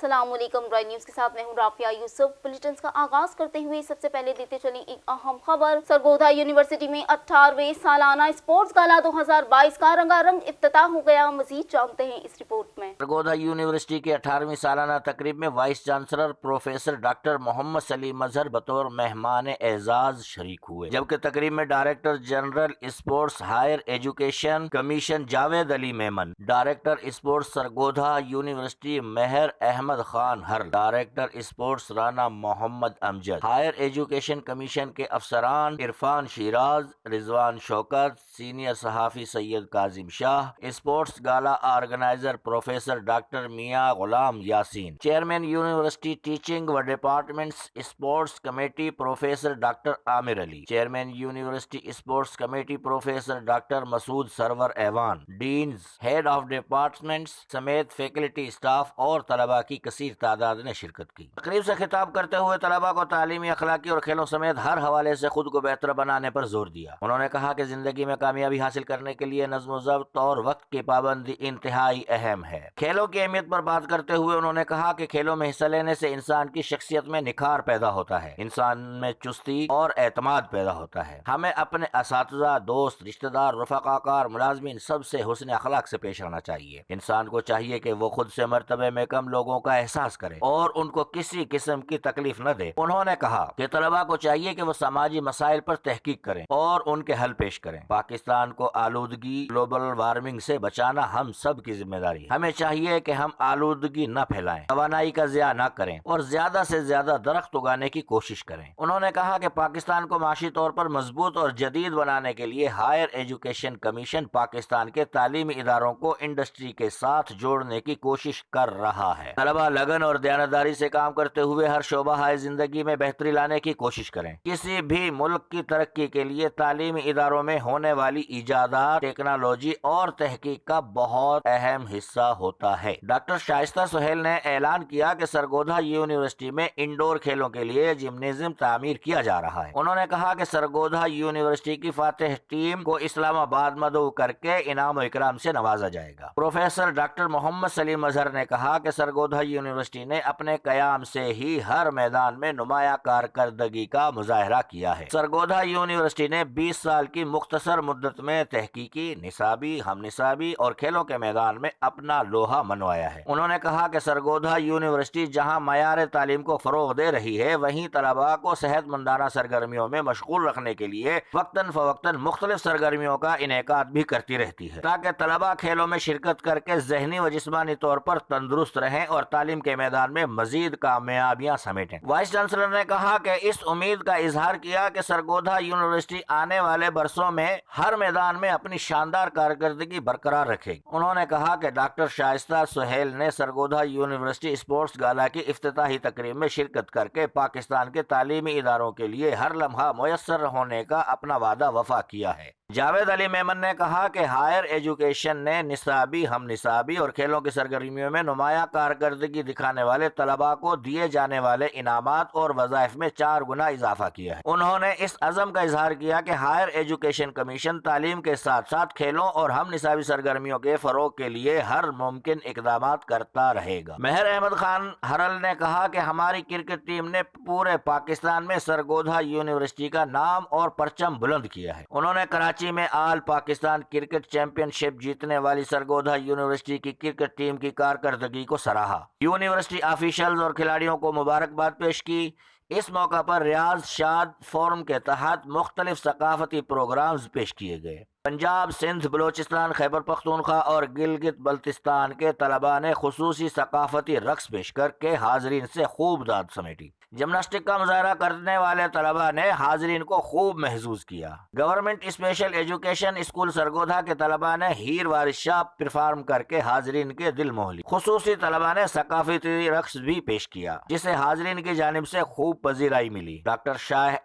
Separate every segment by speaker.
Speaker 1: السلام علیکم۔ برائے نیوز کے ساتھ میں ہوں رافیہ یوسف۔ بلیٹنز کا آغاز کرتے ہوئے سب سے پہلے دیتے چلیں ایک اہم خبر۔ سرگودا یونیورسٹی میں 18ویں سالانہ اسپورٹس گالا 2022 کا رنگا رنگ افتتاح ہو گیا۔ مزید جانتے ہیں اس رپورٹ میں۔
Speaker 2: سرگودا یونیورسٹی کے 18ویں سالانہ تقریب میں vice chancellor professor doctor Muhammad Saleem Azhar بطور مہمان اعزاز شریک ہوئے، جبکہ تقریب میں director general sports higher education commission Javed Ali Memon, director sports Sargodha university Mehar Ahmad Khan Haral, director sports Rana Muhammad Amjad, higher education commission کے افسران عرفان شیراز، رضوان شوکت، سینئر صحافی Syed Kazim Shah, sports gala organiser professor doctor Mian Ghulam Yasin, chairman university teaching و departments sports committee professor doctor Amir Ali, chairman university sports committee professor doctor Masood Sarwar Awan, deans, head of departments سمیت faculty staff اور طلباء کی کثیر تعداد نے شرکت کی۔ تقریب سے خطاب کرتے ہوئے طلباء کو تعلیمی، اخلاقی اور کھیلوں سمیت ہر حوالے سے خود کو بہتر بنانے پر زور دیا۔ انہوں نے کہا کہ زندگی میں کامیابی حاصل کرنے کے لیے نظم و ضبط اور وقت کی پابندی انتہائی اہم ہے۔ کھیلوں کی اہمیت پر بات کرتے ہوئے انہوں نے کہا کہ کھیلوں میں حصہ لینے سے انسان کی شخصیت میں نکھار پیدا ہوتا ہے، انسان میں چستی اور اعتماد پیدا ہوتا ہے۔ ہمیں اپنے اساتذہ، دوست، رشتہ دار، رفقا کار، ملازمین سب سے حسن اخلاق سے پیش آنا چاہیے۔ انسان کو چاہیے کہ وہ خود سے مرتبے میں کم لوگوں کا احساس کرے اور ان کو کسی قسم کی تکلیف نہ دے۔ انہوں نے کہا کہ طلباء کو چاہیے کہ وہ سماجی مسائل پر تحقیق کریں اور ان کے حل پیش کریں۔ پاکستان کو آلودگی، گلوبل وارمنگ سے بچانا ہم سب کی ذمہ داری ہے۔ ہمیں چاہیے کہ ہم آلودگی نہ پھیلائیں، توانائی کا ضیاع نہ کریں اور زیادہ سے زیادہ درخت اگانے کی کوشش کریں۔ انہوں نے کہا کہ پاکستان کو معاشی طور پر مضبوط اور جدید بنانے کے لیے ہائر ایجوکیشن کمیشن پاکستان کے تعلیمی اداروں کو انڈسٹری کے ساتھ جوڑنے کی کوشش کر رہا ہے۔ طلباء لگن اور دیانتداری سے کام کرتے ہوئے ہر شعبہ زندگی میں بہتری لانے کی کوشش کریں۔ کسی بھی ملک کی ترقی کے لیے تعلیمی اداروں میں ہونے والی ایجادات، ٹیکنالوجی اور تحقیق کا بہت اہم حصہ ہوتا ہے۔ ڈاکٹر شائستہ سہیل نے اعلان کیا کہ سرگودا یونیورسٹی میں انڈور کھیلوں کے لیے جمنازیم تعمیر کیا جا رہا ہے۔ انہوں نے کہا کہ سرگودا یونیورسٹی کی فاتح ٹیم کو اسلام آباد مدعو کر کے انعام و اکرام سے نوازا جائے گا۔ پروفیسر ڈاکٹر محمد سلیم اظہر نے کہا کہ سرگودا یونیورسٹی نے اپنے قیام سے ہی ہر میدان میں نمایاں کارکردگی کا مظاہرہ کیا ہے۔ سرگودا یونیورسٹی نے 20 سال کی مختصر مدت میں تحقیقی، نصابی، ہم نصابی اور کھیلوں کے میدان میں اپنا لوہا منوایا ہے۔ انہوں نے کہا کہ سرگودا یونیورسٹی جہاں معیار تعلیم کو فروغ دے رہی ہے، وہیں طلباء کو صحت مندانہ سرگرمیوں میں مشغول رکھنے کے لیے وقتاً فوقتاً مختلف سرگرمیوں کا انعقاد بھی کرتی رہتی ہے، تاکہ طلباء کھیلوں میں شرکت کر کے ذہنی و جسمانی طور پر تندرست رہیں اور تعلیم کے میدان میں مزید کامیابیاں سمیٹیں۔ وائس چانسلر نے کہا کہ اس امید کا اظہار کیا کہ سرگودا یونیورسٹی آنے والے برسوں میں ہر میدان میں اپنی شاندار کارکردگی برقرار رکھے گی۔ انہوں نے کہا کہ ڈاکٹر شائستہ سہیل نے سرگودا یونیورسٹی اسپورٹس گالا کی افتتاحی تقریب میں شرکت کر کے پاکستان کے تعلیمی اداروں کے لیے ہر لمحہ میسر ہونے کا اپنا وعدہ وفا کیا ہے۔ جاوید علی میمن نے کہا کہ ہائر ایجوکیشن نے نصابی، ہم نصابی اور کھیلوں کی سرگرمیوں میں نمایاں کارکردگی دکھانے والے طلباء کو دیے جانے والے انعامات اور وظائف میں 4 گنا اضافہ کیا ہے۔ انہوں نے اس عزم کا اظہار کیا کہ ہائر ایجوکیشن کمیشن تعلیم کے ساتھ ساتھ کھیلوں اور ہم نصابی سرگرمیوں کے فروغ کے لیے ہر ممکن اقدامات کرتا رہے گا۔ مہر احمد خان ہرل نے کہا کہ ہماری کرکٹ ٹیم نے پورے پاکستان میں سرگودا یونیورسٹی کا نام اور پرچم بلند کیا ہے۔ انہوں نے کراچی میں آل پاکستان کرکٹ چیمپئن شپ جیتنے والی سرگودا یونیورسٹی کی کرکٹ ٹیم کی کارکردگی کو سراہا، یونیورسٹی آفیشلز اور کھلاڑیوں کو مبارکباد پیش کی۔ اس موقع پر ریاض شاد فورم کے تحت مختلف ثقافتی پروگرامز پیش کیے گئے۔ پنجاب، سندھ، بلوچستان، خیبر پختونخوا اور گلگت بلتستان کے طلباء نے خصوصی ثقافتی رقص پیش کر کے حاضرین سے خوب داد سمیٹی۔ جمناسٹک کا مظاہرہ کرنے والے طلباء نے حاضرین کو خوب محظوظ کیا۔ Government special education school Sargodha کے طلباء نے ہیر وارث شاہ پرفارم کر کے حاضرین کے دل موہ لی۔ خصوصی طلباء نے ثقافتی رقص بھی پیش کیا، جسے حاضرین کی جانب سے خوب پذیرائی ملی۔ ڈاکٹر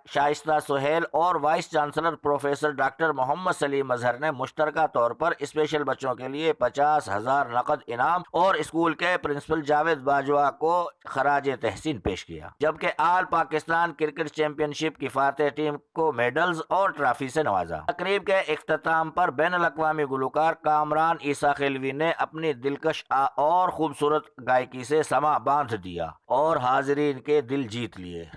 Speaker 2: شائستہ سہیل اور voice chancellor professor doctor Muhammad Saleem Azhar نے مشترکہ طور پر اسپیشل بچوں کے لیے 50,000 نقد انعام اور اسکول کے پرنسپل جاوید باجوہ کو خراج تحسین پیش کیا۔ جب जबकि आल पाकिस्तान क्रिकेट चैंपियनशिप की फातेह टीम को मेडल्स और ट्रॉफी से नवाजा। तकरीब के इख्तिताम पर बैनुल अक़वामी गुलकार कामरान ईसा खिलवी ने अपनी दिलकश और खूबसूरत गायकी से समा बांध दिया और हाजिरीन के दिल जीत लिए।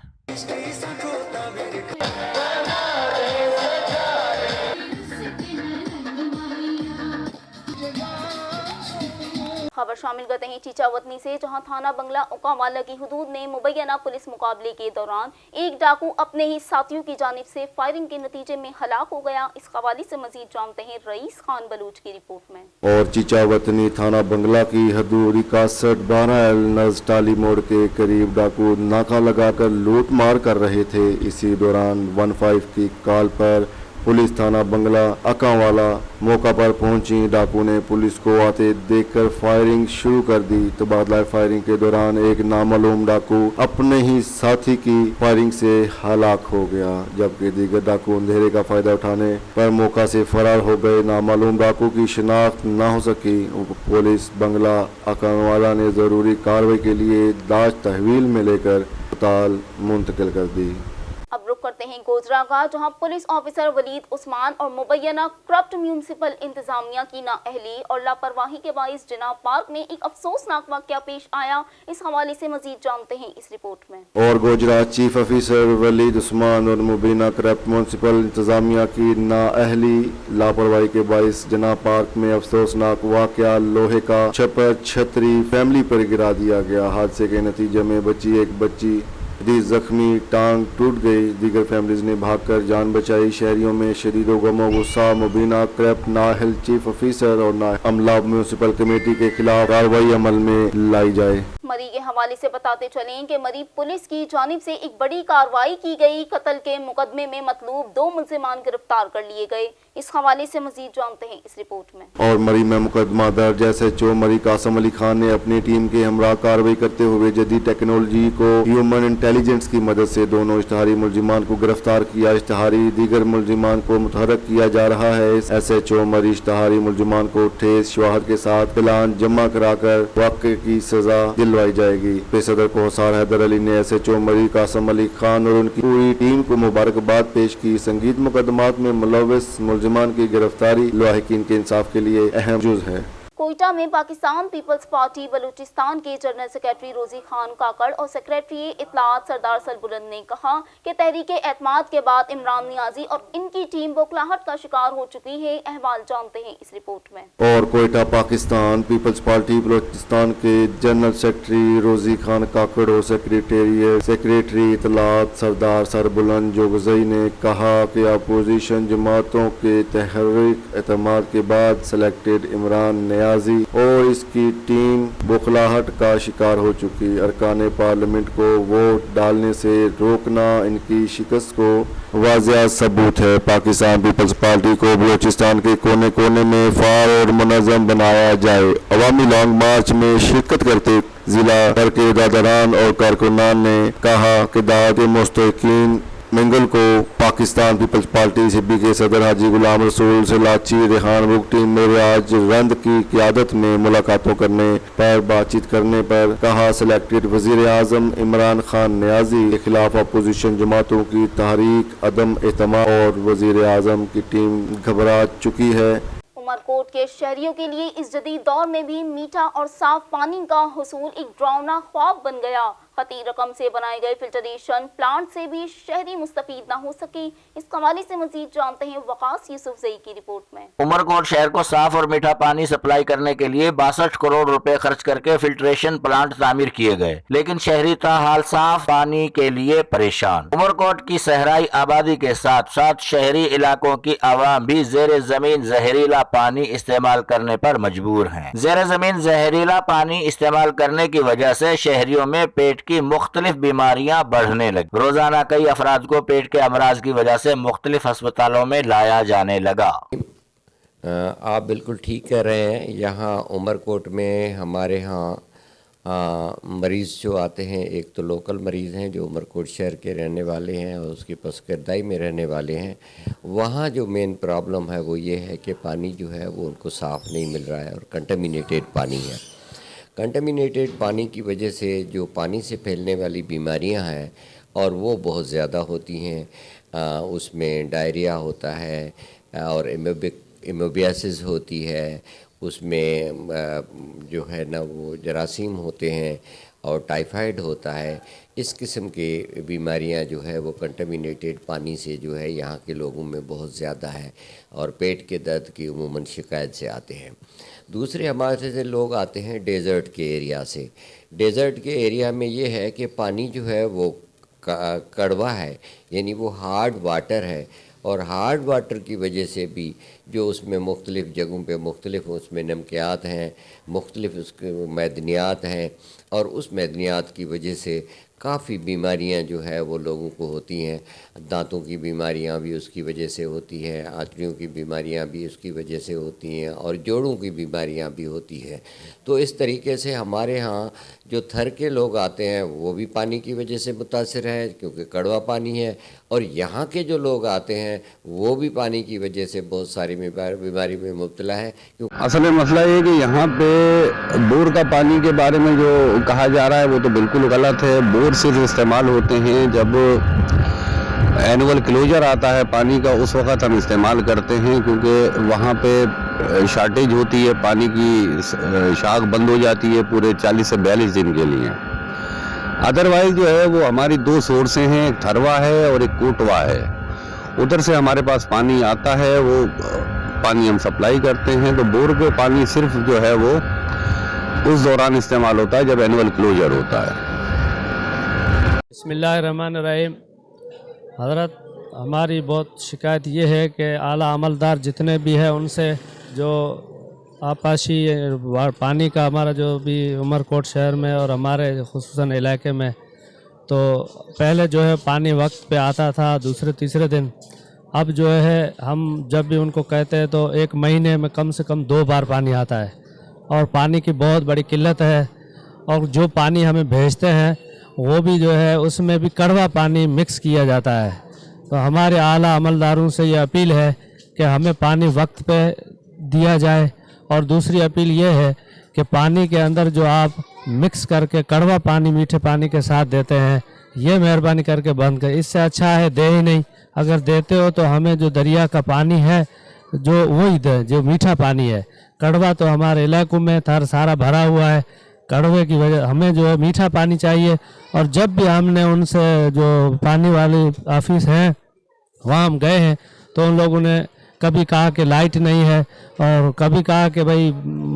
Speaker 1: खबर शामिल करते हैं चीचावतनी से, जहां थाना बंगला ओकावाला की हुदूद में मुबैना पुलिस मुकाबले के दौरान एक डाकू अपने ही साथियों की जानिब से फायरिंग के नतीजे में हलाक हो गया। इस हवाले से मजीद जानते हैं रईस खान बलूच की रिपोर्ट में।
Speaker 3: और चीचावतनी थाना बंगला की हदूद 61-12 नज टाली मोड़ के करीब डाकू नाका लगाकर लूट मार कर रहे थे। इसी दौरान 15 की कॉल पर पुलिस थाना बंगला अकावाला मौका पर पहुंची। डाकू ने पुलिस को आते देखकर फायरिंग शुरू कर दी। तबादला फायरिंग के दौरान एक नामालूम डाकू अपने ही साथी की फायरिंग से हलाक हो गया, जबकि दीगर डाकू अंधेरे का फायदा उठाने पर मौका से फरार हो गए। नामालूम डाकू की शिनाख्त न हो सकी। पुलिस बंगला अकावाला ने जरूरी कार्रवाई के लिए दाज तहवील में लेकर अस्पताल मुंतकिल कर दी।
Speaker 1: अब रुक करते हैं गोजरा का, जहां पुलिस ऑफिसर वलीद उस्मान और मुबैना करप्ट म्यूनिसिपल इंतजामिया की नाअहली और लापरवाही के बाइस जिनाब पार्क में एक अफसोसनाक वाकया पेश आया। इस हवाले से मजीद जानते हैं इस रिपोर्ट में।
Speaker 3: और गोजरा चीफ ऑफिसर वलीद उस्मान और मुबैना करप्ट म्यूनिसिपल इंतजामिया की नाअहली लापरवाही के बाइस जिनाब पार्क में अफसोसनाक वाकया लोहे का छपर छतरी फैमिली पर गिरा दिया गया। हादसे के नतीजे में एक बच्ची जख्मी, टांग टूट गई। दीगर फैमिलीज ने भागकर जान बचाई। शहरियों में शदीद गमो गुस्सा। मुबीना करप्ट नाअहल चीफ ऑफिसर और अमला म्यूनिसिपल कमेटी के खिलाफ कार्रवाई अमल में लाई जाए।
Speaker 1: मरी के हवाले से बताते चलें कि मरी पुलिस की जानिब से एक बड़ी कार्रवाई की गई। कत्ल के मुकदमे में मतलूब 2 मुल्जिमान गिरफ्तार कर लिए गए। इस हवाले से मजीद जानते हैं इस रिपोर्ट में।
Speaker 3: और मरी में मुकदमा दर्ज SHO मरी कासम अली खान ने अपनी टीम के हमरा कार्रवाई करते हुए जदीद टेक्नोलॉजी को ह्यूमन इंटेलिजेंस की मदद से दोनों इश्तहारी मुल्जिमान को गिरफ्तार किया। इश्तहारी दीगर मुल्जिमान को मुतहरक किया जा रहा है। SHO मरी इश्तहारी मुल्जिमान को ठेस शवाहद के साथ प्लान जमा कराकर वाक़े की सजा दिलवाई जाएगी। सदर को हसार हैदर अली ने SHO मरी कासम अली खान और उनकी पूरी टीम को मुबारकबाद पेश की। संगीत मुकदमात में मुलव्वस मुल्जिमान की गिरफ्तारी लाहिकीन के इंसाफ के लिए अहम जुज़ है।
Speaker 1: कोयटा में पाकिस्तान पीपल्स पार्टी बलूचिस्तान के जनरल सेक्रेटरी रोजी खान काकड़ और सेक्रेटरी इत्तलात सरदार सरबुलंद ने कहा कि तहरीक एतमाद के बाद इमरान नियाजी और इनकी टीम बौखलाहट का शिकार हो चुकी है। अहवाल जानते हैं इस रिपोर्ट में।
Speaker 3: और कोयटा पाकिस्तान पीपल्स पार्टी बलूचिस्तान के जनरल सेक्रेटरी रोजी खान काकड़ और सेक्रेटरी इत्तलात सरदार सरबुलंद जोगजई ने कहा कि अपोजिशन जमातों के तहरीक एतमाद के बाद सेलेक्टेड इमरान और इसकी टीम बौखलाहट का शिकार हो चुकी। अरकान पार्लियामेंट को वोट डालने से रोकना इनकी शिकस्त को वाज़िह सबूत है। पाकिस्तान पीपल्स पार्टी को बलूचिस्तान के कोने कोने में फ़ाअल और मुनज़्ज़म बनाया जाए। अवामी लॉन्ग मार्च में शिरकत करते जिला ठेकेदारान और कारकुनान ने कहा कि दावत मुस्तकीन मंगल को पाकिस्तान पीपल्स पार्टी सिब्बी के सदर हाजी गुलाम रसूल से लाची रेहान बुगटी में आज रंद की क़यादत में मुलाकातों करने पर बातचीत करने पर कहा सेलेक्टेड वज़ीर आज़म इमरान खान नियाज़ी के खिलाफ अपोजिशन जमातों की तहरीक अदम एतमाद और वज़ीर आज़म की टीम घबरा चुकी है।
Speaker 1: उमरकोट के शहरियों के लिए इस जदीद दौर में भी मीठा और साफ पानी का हुसूल एक डरावना ख्वाब बन गया। खती रकम से बनाए गए फिल्टरेशन प्लांट से भी शहरी मुस्तफीद न हो सके। इस हवाले से मजीद जानते हैं वकास यूसुफजई की रिपोर्ट में।
Speaker 2: उमरकोट शहर को साफ और मीठा पानी सप्लाई करने के लिए 62 करोड़ रुपए खर्च करके फिल्ट्रेशन प्लांट तामीर किए गए, लेकिन शहरी ताहाल साफ पानी के लिए परेशान। उमरकोट की सहराई आबादी के साथ साथ शहरी इलाकों की आवाम भी जेर जमीन जहरीला पानी इस्तेमाल करने पर मजबूर है। जेर जमीन जहरीला पानी इस्तेमाल करने की वजह से शहरियों में पेट की मुख्तलिफ बीमारियां बढ़ने लगी। रोजाना कई अफराद को पेट के अमराज की वजह से मुख्तलिफ अस्पतालों में लाया जाने लगा।
Speaker 4: आप बिल्कुल ठीक कह रहे हैं। यहाँ उमरकोट में हमारे यहाँ मरीज़ जो आते हैं, एक तो लोकल मरीज़ हैं जो उमरकोट शहर के रहने वाले हैं और उसके पसकरदाई में रहने वाले हैं। वहाँ जो मेन प्रॉब्लम है वो ये है कि पानी जो है वो उनको साफ़ नहीं मिल रहा है और कंटामिनेटेड पानी है। کنٹامینیٹڈ پانی کی وجہ سے جو پانی سے پھیلنے والی بیماریاں ہیں اور وہ بہت زیادہ ہوتی ہیں. اس میں ڈائریا ہوتا ہے اور ایموبیاسس ہوتی ہے، اس میں جو ہے نا وہ جراثیم ہوتے ہیں اور ٹائیفائڈ ہوتا ہے. اس قسم کی بیماریاں جو ہے وہ کنٹامینیٹڈ پانی سے جو ہے یہاں کے لوگوں میں بہت زیادہ ہے اور پیٹ کے درد کی عموماً شکایت سے آتے ہیں. دوسرے ہمارے سے لوگ آتے ہیں ڈیزرٹ کے ایریا سے. ڈیزرٹ کے ایریا میں یہ ہے کہ پانی جو ہے وہ کڑوا ہے، یعنی وہ ہارڈ واٹر ہے، اور ہارڈ واٹر کی وجہ سے بھی جو اس میں مختلف جگہوں پہ مختلف اس میں نمکیات ہیں، مختلف اس کے معدنیات ہیں، اور اس معدنیات کی وجہ سے کافی بیماریاں جو ہے وہ لوگوں کو ہوتی ہیں. دانتوں کی بیماریاں بھی اس کی وجہ سے ہوتی ہیں، آنتڑیوں کی بیماریاں بھی اس کی وجہ سے ہوتی ہیں، اور جوڑوں کی بیماریاں بھی ہوتی ہیں. تو اس طریقے سے ہمارے ہاں جو تھر کے لوگ آتے ہیں وہ بھی پانی کی وجہ سے متاثر ہے کیونکہ کڑوا پانی ہے، اور یہاں کے جو لوگ آتے ہیں وہ بھی پانی کی وجہ سے بہت ساری بیماری میں مبتلا ہے.
Speaker 5: اصل میں مسئلہ یہ ہے کہ یہاں پہ بور کا پانی کے بارے میں جو کہا جا رہا ہے وہ تو بالکل غلط ہے. بور صرف استعمال ہوتے ہیں جب اینول کلوجر آتا ہے پانی کا، اس وقت ہم استعمال کرتے ہیں، کیونکہ وہاں پہ شارٹیج ہوتی ہے، پانی کی شاخ بند ہو جاتی ہے پورے 40 سے 42 دن کے لیے. ادروائز جو ہے وہ ہماری دو سورسیں ہیں، ایک تھروا ہے اور ایک کوٹوا ہے. ادھر سے ہمارے پاس پانی آتا ہے، وہ پانی ہم سپلائی کرتے ہیں. تو بور کے پانی صرف جو ہے وہ اس دوران استعمال ہوتا ہے جب اینول کلوجر ہوتا ہے.
Speaker 6: بسم اللہ الرحمن الرحیم. حضرت، ہماری بہت شکایت یہ ہے کہ اعلیٰ عملدار جتنے بھی ہیں ان سے جو آپاشی پانی کا ہمارا جو بھی عمر کوٹ شہر میں اور ہمارے خصوصاً علاقے میں، تو پہلے جو ہے پانی وقت پہ آتا تھا دوسرے تیسرے دن. اب جو ہے ہم جب بھی ان کو کہتے ہیں تو ایک مہینے میں کم سے کم 2 بار پانی آتا ہے، اور پانی کی بہت بڑی قلت ہے. اور جو پانی ہمیں بھیجتے ہیں وہ بھی جو ہے اس میں بھی کڑوا پانی مکس کیا جاتا ہے. تو ہمارے اعلیٰ عملداروں سے یہ اپیل ہے کہ ہمیں پانی وقت پہ دیا جائے. اور دوسری اپیل یہ ہے کہ پانی کے اندر جو آپ مکس کر کے کڑوا پانی میٹھے پانی کے ساتھ دیتے ہیں یہ مہربانی کر کے بند کریں. اس سے اچھا ہے دے ہی نہیں. اگر دیتے ہو تو ہمیں جو دریا کا پانی ہے جو وہی دیں جو میٹھا پانی ہے. کڑوا تو ہمارے علاقوں میں سارا بھرا ہوا ہے. کڑوے کی وجہ ہمیں جو ہے میٹھا پانی چاہیے. اور جب بھی ہم نے ان سے جو پانی والی آفس ہیں وہاں ہم گئے ہیں تو ان لوگوں نے کبھی کہا کہ لائٹ نہیں ہے اور کبھی کہا کہ بھائی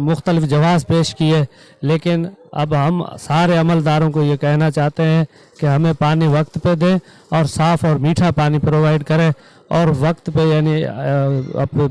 Speaker 6: مختلف جواز پیش کیے. لیکن اب ہم سارے عملداروں کو یہ کہنا چاہتے ہیں کہ ہمیں پانی وقت پہ دیں اور صاف اور میٹھا پانی پرووائڈ کریں، اور وقت پہ یعنی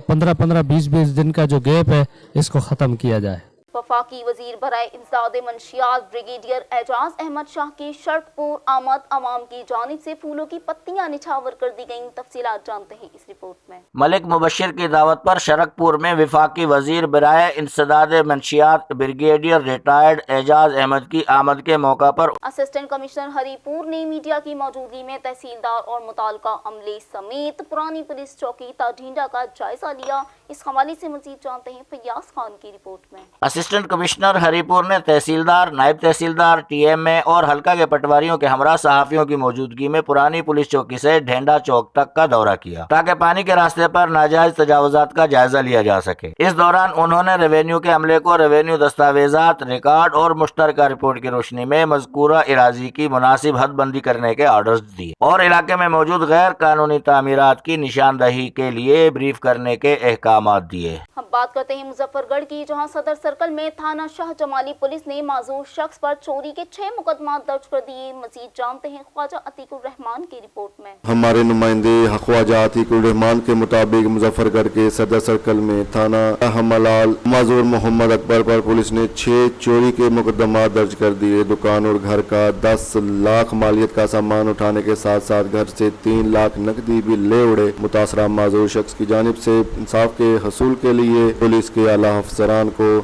Speaker 6: 15-15 20-20 دن کا جو گیپ ہے اس کو ختم کیا جائے.
Speaker 1: وفاقی وزیر برائے امداد منشیات بریگیڈیئر اعجاز احمد شاہ کی شرک پور آمد عوام کی جانب سے پھولوں کی پتیاں نچھاور کر دی گئیں. تفصیلات جانتے ہیں اس رپورٹ میں.
Speaker 2: ملک مبشر کی دعوت پر شرک پور میں وفاقی وزیر برائے انسداد منشیات بریگیڈیئر ریٹائرڈ اعجاز احمد کی آمد کے موقع پر
Speaker 1: اسسٹنٹ کمشنر ہری پور نے میڈیا کی موجودگی میں تحصیلدار اور متعلقہ عملے سمیت پرانی پولیس چوکی تاڈینڈا کا جائزہ لیا. اس حوالے سے مزید جانتے ہیں فیاض خان کی رپورٹ میں.
Speaker 2: اسسٹنٹ کمشنر ہری پور نے تحصیلدار، نائب تحصیلدار، ٹی ایم اے اور حلقہ کے پٹواریوں کے ہمراہ صحافیوں کی موجودگی میں پرانی پولیس چوکی سے ڈھینڈا چوک تک کا دورہ کیا تاکہ پانی کے راستے پر ناجائز تجاوزات کا جائزہ لیا جا سکے. اس دوران انہوں نے ریونیو کے عملے کو ریونیو دستاویزات، ریکارڈ اور مشترکہ رپورٹ کی روشنی میں مذکورہ اراضی کی مناسب حد بندی کرنے کے آرڈرز دیے اور علاقے میں موجود غیر قانونی تعمیرات کی نشاندہی کے لیے بریف کرنے کے احکامات دیے.
Speaker 1: ہم بات کرتے ہیں مظفر گڑھ کی، جہاں صدر سرکل میں تھانہ شاہ جمالی پولیس نے معذور شخص پر چوری کے 6 مقدمات درج کر دیے. مزید جانتے ہیں خواجہ عتیق الرحمان کی رپورٹ میں.
Speaker 3: ہمارے نمائندے خواجہ عتیق الرحمان کے مطابق مظفر گڑھ کے صدر سرکل میں تھانہ ہملال معذور محمد اکبر پر پولیس نے 6 چوری کے مقدمات درج کر دیے. دکان اور گھر کا 10 لاکھ مالیت کا سامان اٹھانے کے ساتھ ساتھ گھر سے 3 لاکھ نقدی بھی لے اڑے. متاثرہ معذور شخص کی جانب سے انصاف کے حصول کے لیے پولیس کے اعلیٰ افسران کو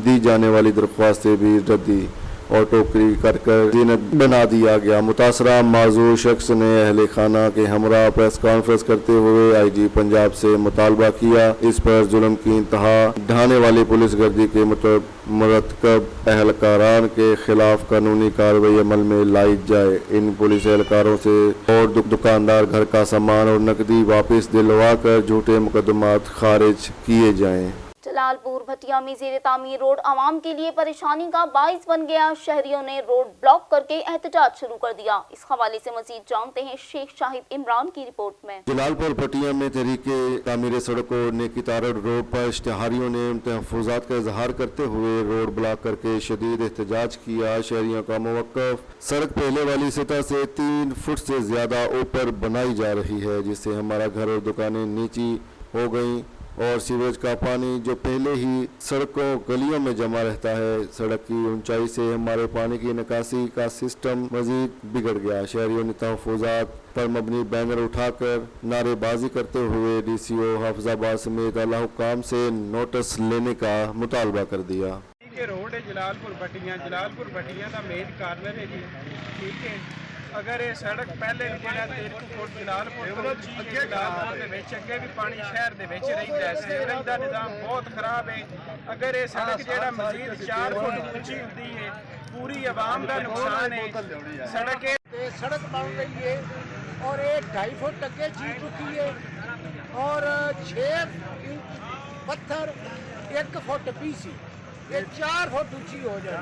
Speaker 3: دی جانے والی درخواستیں بھی ردی और टोकरी कर जीनत बना दिया गया। मुतासरा माजूर शख्स ने अहले खाना के हमरा प्रेस कॉन्फ्रेंस करते हुए IG पंजाब से मुतालबा किया इस पर जुल्म की इंतहा ढाने वाली पुलिस गर्दी के मुरतकब एहलकारान के खिलाफ कानूनी कार्रवाई अमल में लाई जाए। इन पुलिस एहलकारों से और दुकानदार घर का सामान और नकदी वापस दिलवा कर झूठे मुकदमात खारिज किए जाएं।
Speaker 1: जलालपुर भटिया में ज़ेरे तामीर रोड आवाम के लिए परेशानी का बाइस बन गया। शहरियों ने रोड ब्लॉक करके एहतजाज शुरू कर दिया। इस हवाले से मजीद जानते हैं शेख शाहिद इमरान की रिपोर्ट में।
Speaker 3: जलालपुर भटिया में तहरीके तामीर सड़कों नेकी तारड़ रोड पर इश्तिहारियों ने तहफ़्फ़ुज़ात का इजहार करते हुए रोड ब्लॉक करके शदीद एहतजाज किया। शहरियों का मौक़िफ़ सड़क पहले वाली सतह से 3 फुट से ज़्यादा ऊपर बनाई जा रही है, जिससे हमारा घर और दुकानें नीची हो गई और सीवरेज का पानी जो पहले ही सड़कों गलियों में जमा रहता है, सड़क की ऊंचाई से हमारे पानी की निकासी का सिस्टम मजीद बिगड़ गया। शहरियों ने तहफ़्फ़ुज़ात पर मबनी बैनर उठाकर नारेबाजी करते हुए DCO हाफिजाबाद समेत आला हुक्काम से नोटिस लेने का मुतालबा कर दिया।
Speaker 7: रोड है जलालपुर भटिया का मेन कार्नर है जी, ठीक है। अगर ये सड़क पहले भी ਜਿਹੜਾ 3 फुट जलालपुर ਤੋਂ ਜਲਾਲਪੁਰ ਦੇ ਵਿੱਚ ਅੱਗੇ ਵੀ ਪਾਣੀ ਸ਼ਹਿਰ ਦੇ ਵਿੱਚ ਰਹਿੰਦਾ, ਸੀਵਰੇਜ ਦਾ ਨਿਜ਼ਾਮ ਬਹੁਤ ਖਰਾਬ ਹੈ। ਅਗਰ ਇਹ ਸੜਕ ਜਿਹੜਾ ਮਜ਼ੀਦ 4 फुट ਉੱਚੀ ਹੁੰਦੀ ਹੈ, पूरी आवाम का नुकसान है।
Speaker 8: सड़क बन रही है और ये 2.5 फुट अगे जी चुकी है और 6 इंच पत्थर 1 फुट BC ये 4 फुट ऊंची हो जाए।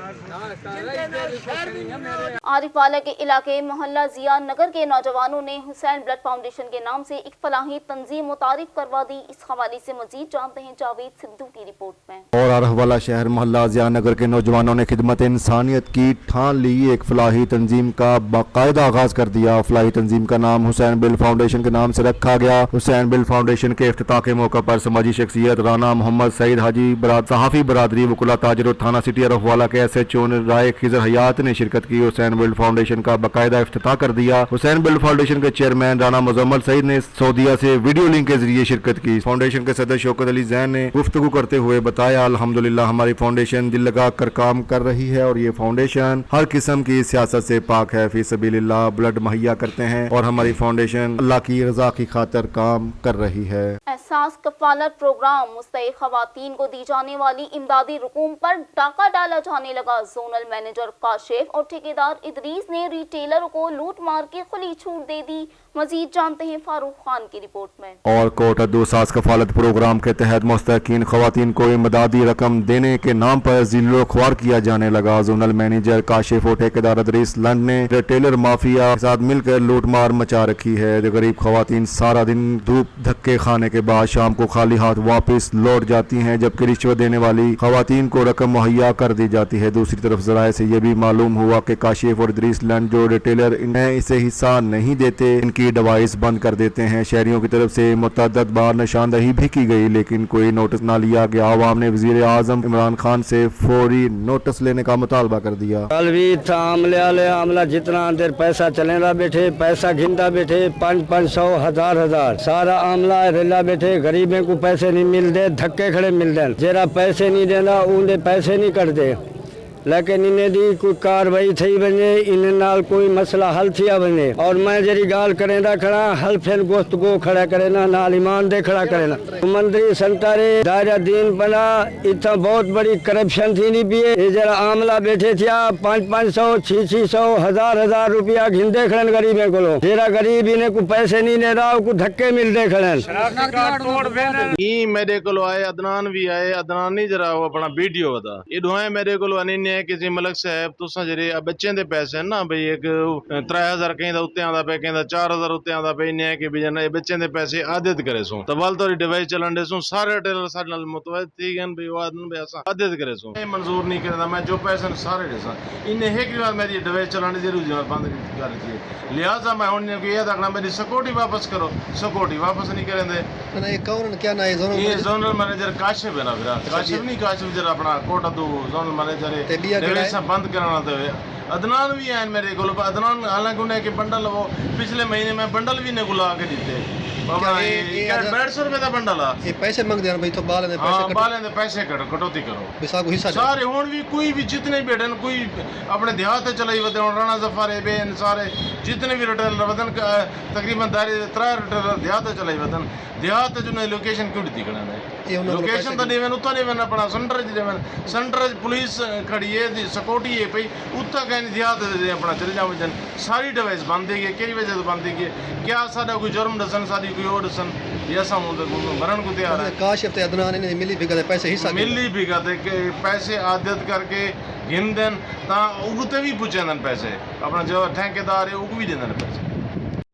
Speaker 1: आरिफवाला के इलाके मोहल्ला जिया नगर के नौजवानों ने हुसैन ब्लड फाउंडेशन के नाम से एक फलाही तंजीम मुतारिफ करवा दी। इस हवाले से मजीद जानते हैं जावेद सिद्धू की रिपोर्ट में।
Speaker 3: और आरिफवाला शहर मोहल्ला जिया नगर के नौजवानों ने खिदमत इंसानियत की ठान ली, एक फलाही तंजीम का बाकायदा आगाज कर दिया। फलाही तंजीम का नाम हुसैन ब्लड फाउंडेशन के नाम से रखा गया। हुसैन ब्लड फाउंडेशन के इफ्तिताह के मौके पर समाजी शख्सियत राना मोहम्मद सईद हाजी सहाफ़ी बरादरी वकुला ताजर और थाना सिटी आरिफवाला के SHO राय खिजर हयात ने शिरकत की। हुसैन बिल्ड फाउंडेशन का बाकायदा इफ्तिताह कर दिया। हुसैन बिल्ड फाउंडेशन के चेयरमैन राना मुजम्मल सईद ने सऊदीया से वीडियो लिंक के जरिए शिरकत की। फाउंडेशन के सदर शौकत अली जैन ने गुफ्तगू करते हुए बताया, अल्हम्दुलिल्लाह हमारी फाउंडेशन दिल लगा कर काम कर रही है और ये फाउंडेशन हर किस्म की सियासत से पाक है। फी सबीलिल्लाह ब्लड मुहैया करते हैं और हमारी फाउंडेशन अल्लाह की रजा की खातिर काम कर रही है।
Speaker 1: एहसास कफालत प्रोग्राम मुस्तहिक खवातीन को दी जाने वाली इमदादी रकूम पर डाका डाला जाने लगा। जोनल मैनेजर काशिफ और ठेकेदार इदरीस ने रिटेलरों को लूट मार के खुली छूट दे दी। मजीद जानते हैं फारूक खान की रिपोर्ट में।
Speaker 3: और कोट एहसास कफालत प्रोग्राम के तहत मुस्तहिकीन खवातीन को इमदादी रकम देने के नाम पर जिल्लो ख्वार किया जाने लगा। जोनल मैनेजर काशिफ और ठेकेदार इदरीस लंड ने रिटेलर माफिया के साथ मिलकर लूट मार मचा रखी है। गरीब खवातीन सारा दिन धूप धक्के खाने के बाद शाम को खाली हाथ वापस लौट जाती हैं, जबकि रिश्वत देने वाली खवातीन को रकम मुहैया कर दी जाती है। दूसरी तरफ जराये से यह भी मालूम हुआ कि काशिफ और इदरीस लंड जो रिटेलर इन्हें इसे हिस्सा नहीं देते, इनकी डिवाइस बंद कर देते हैं। शहरियों की तरफ से मुतअद्दिद बार निशानदही भी की गई, लेकिन कोई नोटिस ना लिया गया। आवाम ने वजीर आजम इमरान खान से फौरी नोटिस लेने का मुतालबा कर दिया।
Speaker 9: कल भी था आमला जितना देर पैसा चलेगा बैठे, पैसा गिनता बैठे, 500 1000 सारा आमला रेला बैठे। गरीबों को पैसे नहीं मिलते, धक्के खड़े मिलते। जरा पैसे नहीं देना उन्हें पैसे नहीं करते, लेकिन इन्हें दी कोई कार्रवाई थी बने, इन्हें नाल कोई मसला हल थिया बने। और मैं जरी गाल करें दा खड़ा हल फिर गोश्त को खड़ा करे ना, नाल ईमान दे खड़ा करे ना। मंत्री संतारे दायरा दीन बना, इतना बहुत बड़ी करप्शन थी नहीं पिए। ये जरा आमला बैठे थिया 500 600 1000 रुपया घिंदे खड़न गरीबे को। जरा गरीब इन्हें को पैसे नहीं दे रहा, को धक्के मिलते खड़न।
Speaker 10: मेरे को आए अदनान भी आए, अदनान नहीं जरा वो अपना वीडियो बता ये दुआएं मेरे को किसी मलक साहब तुसा जेरे बच्चे दे पैसे ना बई एक 3000 कहीं दा उत्ते आंदा पे, कहीं दा 4000 उत्ते आंदा पे, इन्ने कि भी जन बच्चे दे पैसे आदित करे सो तबल तो डिवाइस चलन दे सो सारे टेलर साडे नाल मुतवज्ज थी गन भी वादन बे असा आदित करे सो ये मंजूर नहीं करदा। मैं जो पैसे सारे देसा इन्ने एक बार मेरी डिवाइस चलाने जरूरी है बंद कर दी, लिहाजा मैं हुन ने ये देखना मेरी सिक्योरिटी वापस करो। सिक्योरिटी वापस नहीं करेंदे ना। ये कौन क्या ना ये जोनल मैनेजर काशिफ है ना, फिर काशिफ नहीं काशिफ जरा अपना कोटा दो जोनल मैनेजर है डिवाइसा बंद कराना। तो अदनान भी हैं मेरे को, अदनान हालांकि उन्हें कि बंडल वो पिछले महीने में बंडल भी ने गुला के दीते ₹150 ਦਾ ਬੰਡਲ ਆ
Speaker 11: ਇਹ ਪੈਸੇ ਮੰਗਦੇ ਹਨ ਬਈ ਤੋਂ ਬਾਹਰ ਦੇ ਪੈਸੇ
Speaker 10: ਬਾਹਰ ਦੇ ਪੈਸੇ ਕਟੌਤੀ ਕਰੋ
Speaker 11: ਬਿਸਾ ਕੋ ਹਿੱਸਾ
Speaker 10: ਸਾਰੇ ਹੁਣ ਵੀ ਕੋਈ ਵੀ ਜਿਤਨੇ ਵੀ ਢਨ ਕੋਈ ਆਪਣੇ ਦਿਹਾਤ ਤੇ ਚਲਾਈ ਵਦੇ ਹੁਣ ਰਾਣਾ ਜ਼ਫਰ ਬੇਨ ਸਾਰੇ ਜਿतने भी रिटेल वदन तकरीबन 3 रिटेल देहात चलाई वदन देहात जो लोकेशन क्यों दी करना है लोकेशन तो नहीं उतना नहीं मैंने अपना सेंटर पुलिस खड़ी है सिक्योरिटी है भाई उतना कहीं देहात अपना चले जाओ जन सारी डिवाइस बंद है कई वजह से बंद है क्या साडा कोई जुर्म दसन साडी कोई और दसन ऐसा मरण को तैयार है
Speaker 11: काशिफ ते अदनान ने मिली बिगा पैसे हिस्सा
Speaker 10: मिली बिगा ते पैसे आदत करके गिन देन ता उगते भी पूछे पैसे अपना जो ठेकेदार है उग भी देन पैसे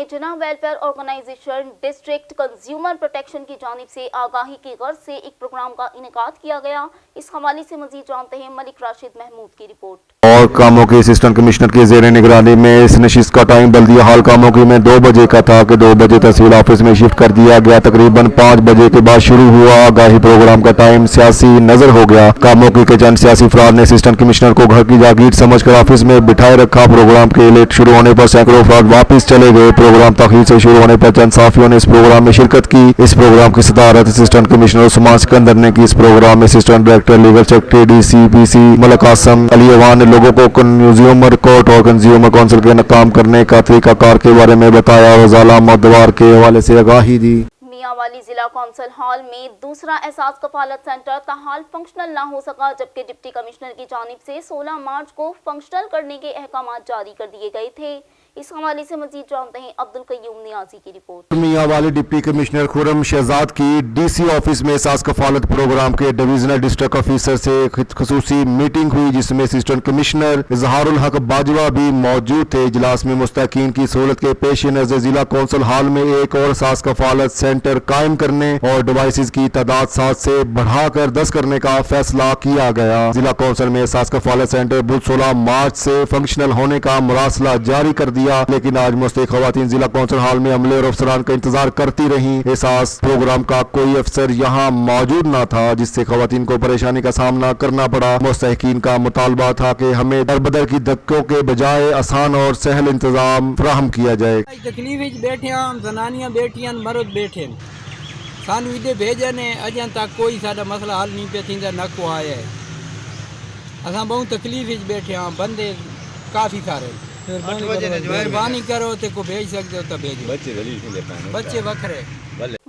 Speaker 1: Jinnah welfare organisation district consumer protection की जानिब से आगाही की गर्ज से एक प्रोग्राम का इनेकाद किया गया। इस हवाले से मजीद जानते हैं मलिक राशिद महमूद की रिपोर्ट।
Speaker 3: और कामों के असिस्टेंट कमिश्नर के ज़ेर निगरानी में इस नशिस्त का टाइम बल्दिया हाल कामों की में 2 बजे का था कि 2 बजे तहसील ऑफिस में शिफ्ट कर दिया गया। तकरीबन 5 बजे के बाद शुरू हुआ आगाही प्रोग्राम का टाइम सियासी नजर हो गया। कामों की चंद सियासी अफराद ने असिस्टेंट कमिश्नर को घर की जागीर समझकर ऑफिस में बिठाए रखा। प्रोग्राम के लेट शुरू होने पर सैकड़ों अफराद वापस चले गए। प्रोग्राम तखीर से शुरू होने पर चंद साफियों ने इस प्रोग्राम में शिरकत की। इस प्रोग्राम की सदारत असिस्टेंट कमिश्नर उस्मान सिकंदर ने की। इस प्रोग्राम में assistant director legal secretary DCPC Malak Qasim Ali Awan ने लोगों को कंज्यूमर कोर्ट और कंज्यूमर काउंसिल के काम करने का तरीकाकार के बारे में बताया। रजाला मदवार के हवाले से आगाही दी।
Speaker 1: मियांवाली जिला कौंसिल हॉल में दूसरा एहसास कफालत सेंटर ताहाल फंक्शनल ना हो सका, जबकि डिप्टी कमिश्नर की जानिब से 16 मार्च को फंक्शनल करने के अहकाम जारी कर दिए गए थे। इस हवाले से मजीद जानते हैं अब्दुल कय्यूम नियाजी की report.
Speaker 3: Mianwali deputy commissioner Khurram Shahzad की DC ऑफिस में एहसास कफालत प्रोग्राम के डिविजनल डिस्ट्रिक्ट ऑफिसर से खसूसी मीटिंग हुई, जिसमें असिस्टेंट कमिश्नर इजहारुल हक बाजवा भी मौजूद थे। इजलास में मुस्तकीन की सहूलत के पेश नजर जिला कौंसिल हॉल में एक और एहसास कफालत सेंटर कायम करने और डिवाइसेस की तादाद 7 से बढ़ाकर 10 करने का फैसला किया गया। जिला कौंसिल में एहसास कफालत सेंटर बुध 16 मार्च से फंक्शनल होने का मुरासला जारी कर दिया, लेकिन आज मुस्तैक खवातीन जिला कौंसिल हॉल में अमले और अफसरान का इंतजार करती रहीं। एहसास प्रोग्राम का कोई अफसर यहाँ मौजूद न था, जिससे खवातीन को परेशानी का सामना करना पड़ा। मुस्तहिकीन का मुतालबा था कि हमें दर बदर की धक्कों के बजाय आसान और सहल इंतजाम फराहम किया जाए।
Speaker 12: तकलीफ बैठे हम जनानियां बैठियां मर्द बैठे सानू इधे भेजे ने अजें तक कोई साडा मसला हल नहीं पे थींदा न को आया है। असां बहुत तकलीफ बैठे हम बंदे काफ़ी सारे मेहरबानी करो तो को भेज सकते हो तो भेजो। बच्चे वखरे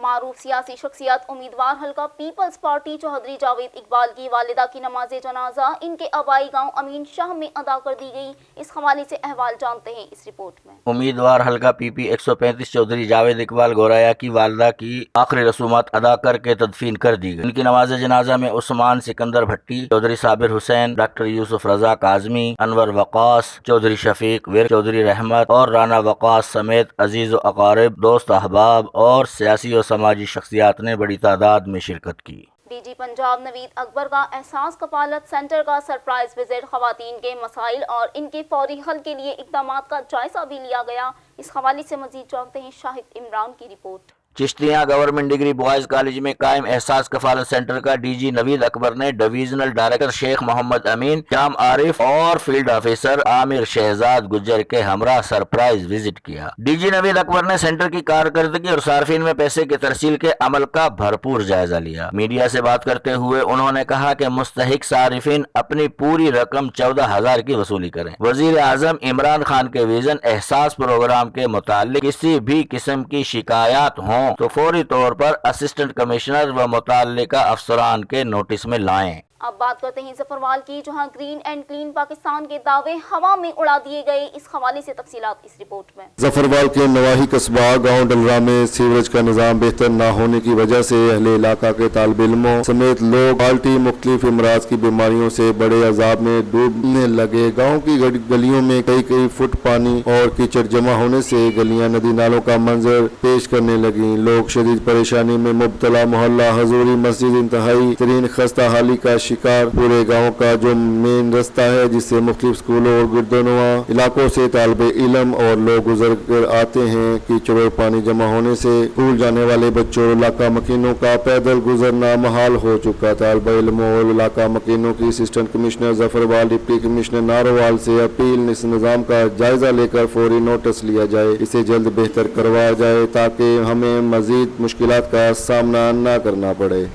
Speaker 1: मारूफ सियासी शख्सियत उम्मीदवार हल्का पीपल्स पार्टी चौधरी जावेद इकबाल की वालिदा की नमाज जनाजा इनके आबाई गांव अमीन शाह में अदा कर दी गई। इस हवाले से अहवाल जानते हैं इस रिपोर्ट में।
Speaker 2: उम्मीदवार हल्का PP 135 चौधरी जावेद इकबाल गोराया की वालिदा की आखिरी रसूमात अदा करके तदफीन कर दी गई। इनकी नमाज जनाजा में उस्मान सिकंदर भट्टी, चौधरी साबिर हुसैन, डॉक्टर यूसुफ रजा काजमी, अनवर वकास, चौधरी शफीक विर, चौधरी रहमत और राना वकास समेत अजीज व अकारिब, दोस्त अहबाब और सियासी और समाजी शख्सियात ने बड़ी तादाद में शिरकत की।
Speaker 1: DG पंजाब नवीद अकबर का एहसास कफालत सेंटर का सरप्राइज विजिट, खवातीन के मसाइल और इनके फौरी हल के लिए इक़दामात का जायजा भी लिया गया। इस हवाले से मजीद जानते हैं शाहिद इमरान की report.
Speaker 2: Chishtian government degree boys college में कायम एहसास कफालत सेंटर का DG नवीद अकबर ने डिवीजनल डायरेक्टर शेख मोहम्मद अमीन, जाम आरिफ और फील्ड ऑफिसर आमिर शहजाद गुज्जर के हमरा सरप्राइज विजिट किया। DG नवीद अकबर ने सेंटर की कारकर्दगी और सार्फिन में पैसे के तरसील के अमल का भरपूर जायजा लिया। मीडिया से बात करते हुए उन्होंने कहा कि मुस्तहिक सारिफिन अपनी पूरी रकम 14,000 की वसूली करें। वजीर आजम इमरान खान के विजन एहसास प्रोग्राम के मुतालिक किसी भी किस्म की शिकायत हों तो फौरी तौर पर असिस्टेंट कमिश्नर व मुताल्लिका अफसरान के नोटिस में लाएं।
Speaker 1: अब बात करते हैं जफरवाल की, जहां ग्रीन एंड क्लीन पाकिस्तान के दावे हवा में उड़ा दिए गए। इस हवाले से तफसीलात इस रिपोर्ट में।
Speaker 3: जफरवाल के नवाही कस्बा गांव डलरा में सीवरेज का निजाम बेहतर न होने की वजह से अहले इलाका के तालिब इल्मों समेत लोग पाल्टी मुख्तलिफ इमराज की बीमारियों से बड़े अजाब में डूबने लगे। गाँव की गलियों में कई फुट पानी और कीचड़ जमा होने से गलियां नदी नालों का मंजर पेश करने लगी। लोग शदीद परेशानी में मुब्तला। मोहल्ला हजूरी मस्जिद इंतहाई तरीन खस्ता हाली का शिकार। पूरे गांव का जो मेन रास्ता है जिससे मुख्तलिफ स्कूलों और गिरदनुमा इलाकों से तालिबे इल्म और लोग गुजर कर आते हैं। कीचड़ और पानी जमा होने से स्कूल जाने वाले बच्चों और इलाका मकीनों का पैदल गुजरना महाल हो चुका। तालिबे इल्म और इलाका मकीनों की assistant commissioner Zafarwal, deputy commissioner Narowal से अपील इस निज़ाम का जायजा लेकर फौरी नोटिस लिया जाए, इसे जल्द बेहतर करवाया जाए ताकि हमें मजीद मुश्किलात का सामना न करना पड़े।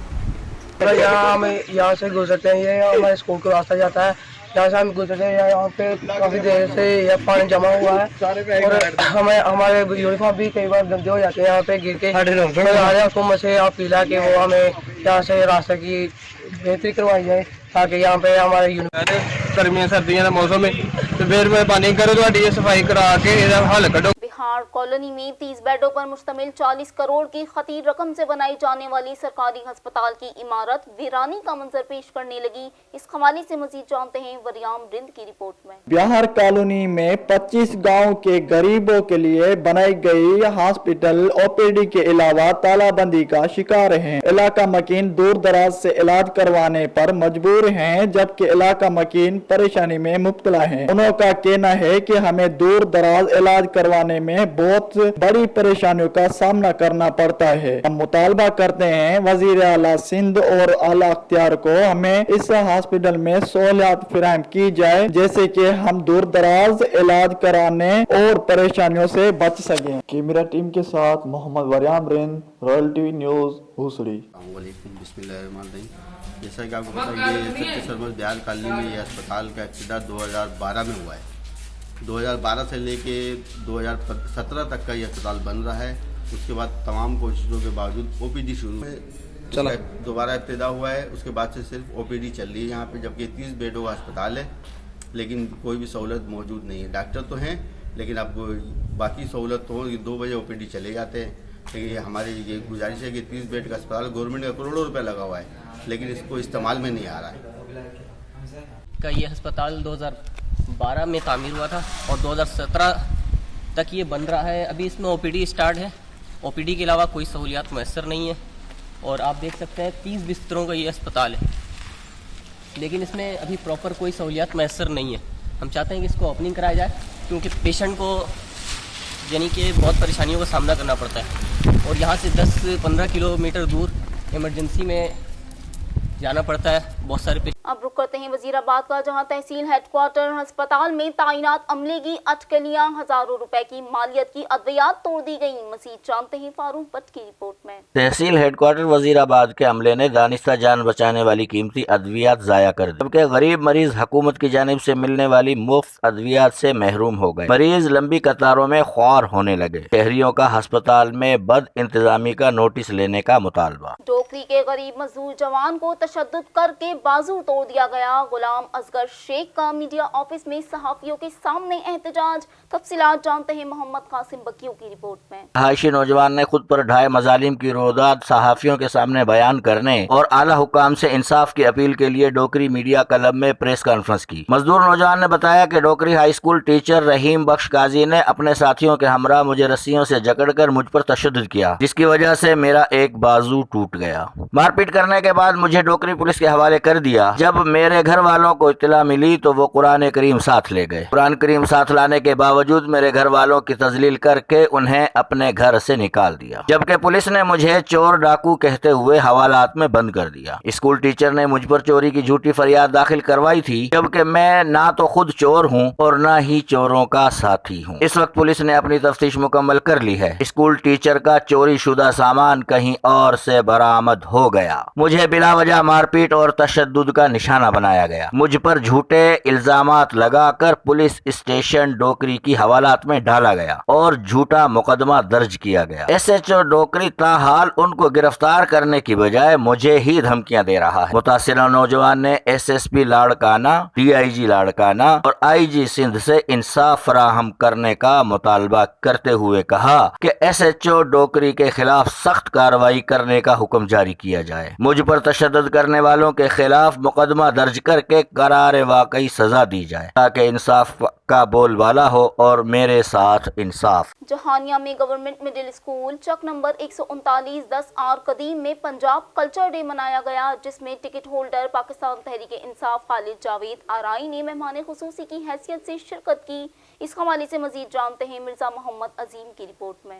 Speaker 13: यहाँ हम यहाँ से गुजरते हैं, ये हमारे स्कूल का रास्ता जाता है, यहाँ से हम गुजरते हैं। यहाँ पे काफ़ी देर से यह पानी जमा हुआ है और हमारे यूनिफॉर्म भी कई बार गंदे हो जाते हैं यहाँ पे गिर के। हुकूमत से अपील है कि वो हमें यहाँ से रास्ते की बेहतरी करवाई जाए ताकि यहाँ पे हमारे गर्मियाँ सर्दियों के मौसम में तो फिर मेहरबानी करो तो सफाई करा के हल करो।
Speaker 1: बिहार कॉलोनी में 30 बेडों पर मुश्तमिल 40 करोड़ की खतीर रकम से बनाई जाने वाली सरकारी अस्पताल की इमारत वीरानी का मंजर पेश करने लगी। इस हवाले से मजीद जानते हैं वरियाम रिंद की रिपोर्ट में।
Speaker 14: बिहार कॉलोनी में 25 गांव के गरीबों के लिए बनाई गई हॉस्पिटल ओपीडी के अलावा तालाबंदी का शिकार है। इलाका मकीन दूर दराज से इलाज करवाने पर मजबूर हैं, जबकि इलाका मकीन परेशानी में मुब्तला है। उनका कहना है कि हमें दूर दराज इलाज करवाने में बहुत बड़ी परेशानियों का सामना करना पड़ता है। हम मुतालबा करते हैं वजीर आला सिंध और आला अख्तियार को हमें इस हॉस्पिटल में सहूलियत फराहम की जाए, जैसे कि हम दूर दराज इलाज कराने और परेशानियों से बच सकें। कैमरा टीम के साथ Mohammad Waryam Rind, Royal TV news, भूसड़ी।
Speaker 15: जैसा कि आपको पता है, ये सत्य सरमद बिहार कॉलोनी में ये अस्पताल का इब्तिदा 2012 में हुआ है। 2012 से लेके 2017 तक का ये अस्पताल बन रहा है। उसके बाद तमाम कोशिशों के बावजूद ओपीडी शुरू चला दोबारा इब्तिदा हुआ है। उसके बाद से सिर्फ ओपीडी चल रही है यहाँ पे, जबकि 30 बेडों का अस्पताल है लेकिन कोई भी सहूलत मौजूद नहीं है। डॉक्टर तो हैं लेकिन अब बाकी सहूलत तो 2 बजे ओपीडी चले जाते हैं। लेकिन हमारी ये गुजारिश है कि 30 बेड का अस्पताल गवर्नमेंट का करोड़ों रुपये लगा हुआ है लेकिन इसको इस्तेमाल में नहीं आ रहा है।
Speaker 16: का ये अस्पताल 2012 में तामीर हुआ था और 2017 तक ये बन रहा है। अभी इसमें ओपीडी स्टार्ट है। ओपीडी के अलावा कोई सहूलियात मैसर नहीं है और आप देख सकते हैं 30 बिस्तरों का ये अस्पताल है, लेकिन इसमें अभी प्रॉपर कोई सहूलियात मैसर नहीं है। हम चाहते हैं कि इसको ओपनिंग कराया जाए क्योंकि पेशेंट को यानी कि बहुत परेशानियों का सामना करना पड़ता है और यहाँ से 10-15 किलोमीटर दूर इमरजेंसी में जाना पड़ता है बहुत सारे।
Speaker 1: अब रुक करते हैं वजीराबाद का, जहां तहसील हेडक्वार्टर अस्पताल में तैनात अमले की अटकलियां हजारों रुपए की मालियत की अद्वियात तोड़ दी गई। मजीद जानते हैं फारूक भट्ट की रिपोर्ट में।
Speaker 2: तहसील हेडक्वार्टर वजीराबाद के अमले ने दानिस्ता जान बचाने वाली कीमती अद्वियात जाया कर दी, जबकि गरीब मरीज हुकूमत की जानिब से मिलने वाली मुफ्त अद्वियात से महरूम हो गए। मरीज लंबी कतारों में ख्वार होने लगे। शहरियों का अस्पताल में बद इंतजामी का नोटिस लेने का मुतालबा।
Speaker 1: डोकरी के गरीब मजदूर जवान को तशद्दुद करके बाजू तोड़ दिया गया। गुलाम असगर शेख का मीडिया ऑफिस में सहाफियों के सामने एहतजाज। तफसीलात जानते हैं मोहम्मद कासिम बकियों की रिपोर्ट में।
Speaker 2: हाइशी नौजवान ने खुद पर ढाए मजालिम की रोदात सहाफियों के सामने बयान करने और आला हुकाम से इंसाफ की अपील के लिए डोकरी मीडिया क्लब में प्रेस कॉन्फ्रेंस की। मजदूर नौजवान ने बताया कि डोकरी हाई स्कूल टीचर रहीम बख्श काजी ने अपने साथियों के हमरा मुझे रस्सियों से जकड़कर मुझ पर तशद्दुद किया, जिसकी वजह से मेरा एक बाजू टूट गया। मारपीट करने के बाद मुझे डोकरी पुलिस के हवाले कर दिया। जब मेरे घर वालों को इत्तला मिली तो वो कुरान करीम साथ ले गए। कुरान करीम साथ लाने के बावजूद मेरे घर वालों की तजलील करके उन्हें अपने घर से निकाल दिया, जबकि पुलिस ने मुझे चोर डाकू कहते हुए हवालात में बंद कर दिया। स्कूल टीचर ने मुझ पर चोरी की झूठी फरियाद दाखिल करवाई थी, जबकि मैं ना तो खुद चोर हूँ और ना ही चोरों का साथी हूँ। इस वक्त पुलिस ने अपनी तफ्तीश मुकम्मल कर ली है। स्कूल टीचर का चोरी शुदा सामान कहीं और से बरामद हो गया। मुझे बिला वजह मारपीट और तशद्दुद का निशाना बनाया गया। मुझ पर झूठे इल्जामात लगाकर पुलिस स्टेशन डोकरी की हवालात में डाला गया और झूठा मुकदमा दर्ज किया गया। SHO डोकरी ताहाल उनको गिरफ्तार करने की बजाय मुझे ही धमकियां दे रहा है। मुतासिरा नौजवान ने SSP लाड़काना, DIG लाड़काना और IG सिंध से इंसाफ फराहम करने का मुतालबा करते हुए कहा कि SHO डोकरी के खिलाफ सख्त कार्रवाई करने का हुक्म जारी किया जाए। मुझ पर तशद्दुद करने वालों के खिलाफ मुकदमा दर्ज करके करार वाकई सजा दी जाए ताकि इंसाफ का बोलबाला हो और मेरे साथ इंसाफ।
Speaker 1: जहानिया में government middle school Chak number 139 10 R कदीम में पंजाब कल्चर डे मनाया गया, जिसमें टिकट होल्डर पाकिस्तान तहरीक इंसाफ खालिद जावेद आराई ने मेहमान खुसूसी की हैसियत से शिरकत की। इस हवाले से मजीद जानते हैं मिर्जा मोहम्मद अजीम की रिपोर्ट में।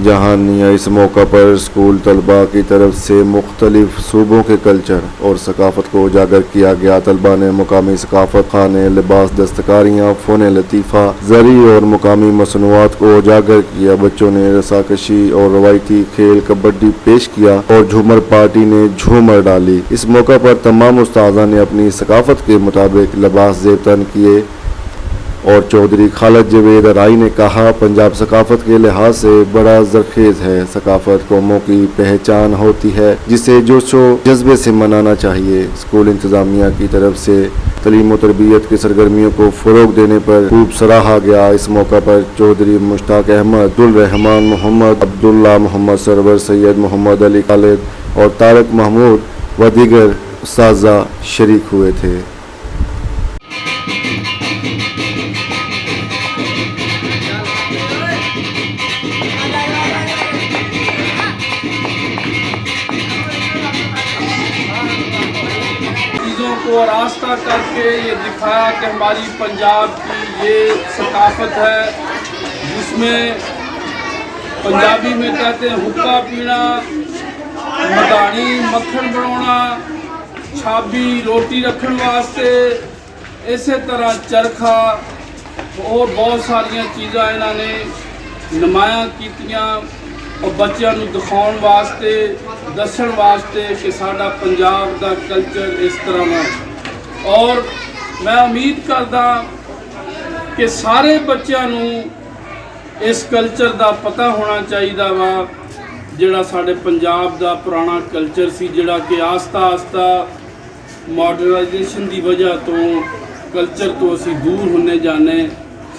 Speaker 3: जहानिया इस मौका पर स्कूल तलबा की तरफ से मुख्तलिफ सूबों के कल्चर और सकाफत को उजागर किया गया। तलबा ने मुकामी सकाफत, खाने, लिबास, दस्तकारियाँ, फ़ोन लतीफ़ा, ज़री और मुकामी मसनूआत को उजागर किया। बच्चों ने रसाकशी और रवायती खेल कबड्डी पेश किया और झूमर पार्टी ने झूमर डाली। इस मौका पर तमाम उस्ताज़ा ने अपनी सकाफत के मुताबिक लिबास ज़ेबतन किए और चौधरी खालिद जावेद आराई ने कहा, पंजाब सकाफत के लिहाज से बड़ा ज़रखेज़ है। सकाफत कौमों की पहचान होती है जिसे जोशो जज्बे से मनाना चाहिए। स्कूल इंतज़ामिया की तरफ से तलीम व तरबियत की सरगर्मियों को फ़रोग़ देने पर खूब सराहा गया। इस मौका पर चौधरी मुश्ताक अहमद, अब्दुल रहमान मोहम्मद, अब्दुल्ला मोहम्मद सरवर, सैयद मोहम्मद अली खालिद और तारक महमूद व दीगर उस्ताज़ा शरीक हुए थे।
Speaker 17: को रास्ता करके ये दिखाया कि हमारी पंजाब की ये सकाफत है, जिसमें पंजाबी में कहते हैं हुक्का पीना, मदानी मक्खन बनाना, छाबी रोटी रखने वास्ते, इसी तरह चरखा और बहुत सारिया चीज़ां इन्होंने नमाया कीतियां और बच्चों को दिखाने वास्ते दसन वास्ते कि साडा पंजाब का कल्चर इस तरह है। और मैं उम्मीद करदा कि सारे बच्चों को इस कल्चर का पता होना चाहिए वा, जिहड़ा साडे पंजाब का पुराना कल्चर सी, जिहड़ा कि आस्ता आस्ता मॉडर्नाइजेशन की वजह तो कल्चर तो असी दूर होने जाने।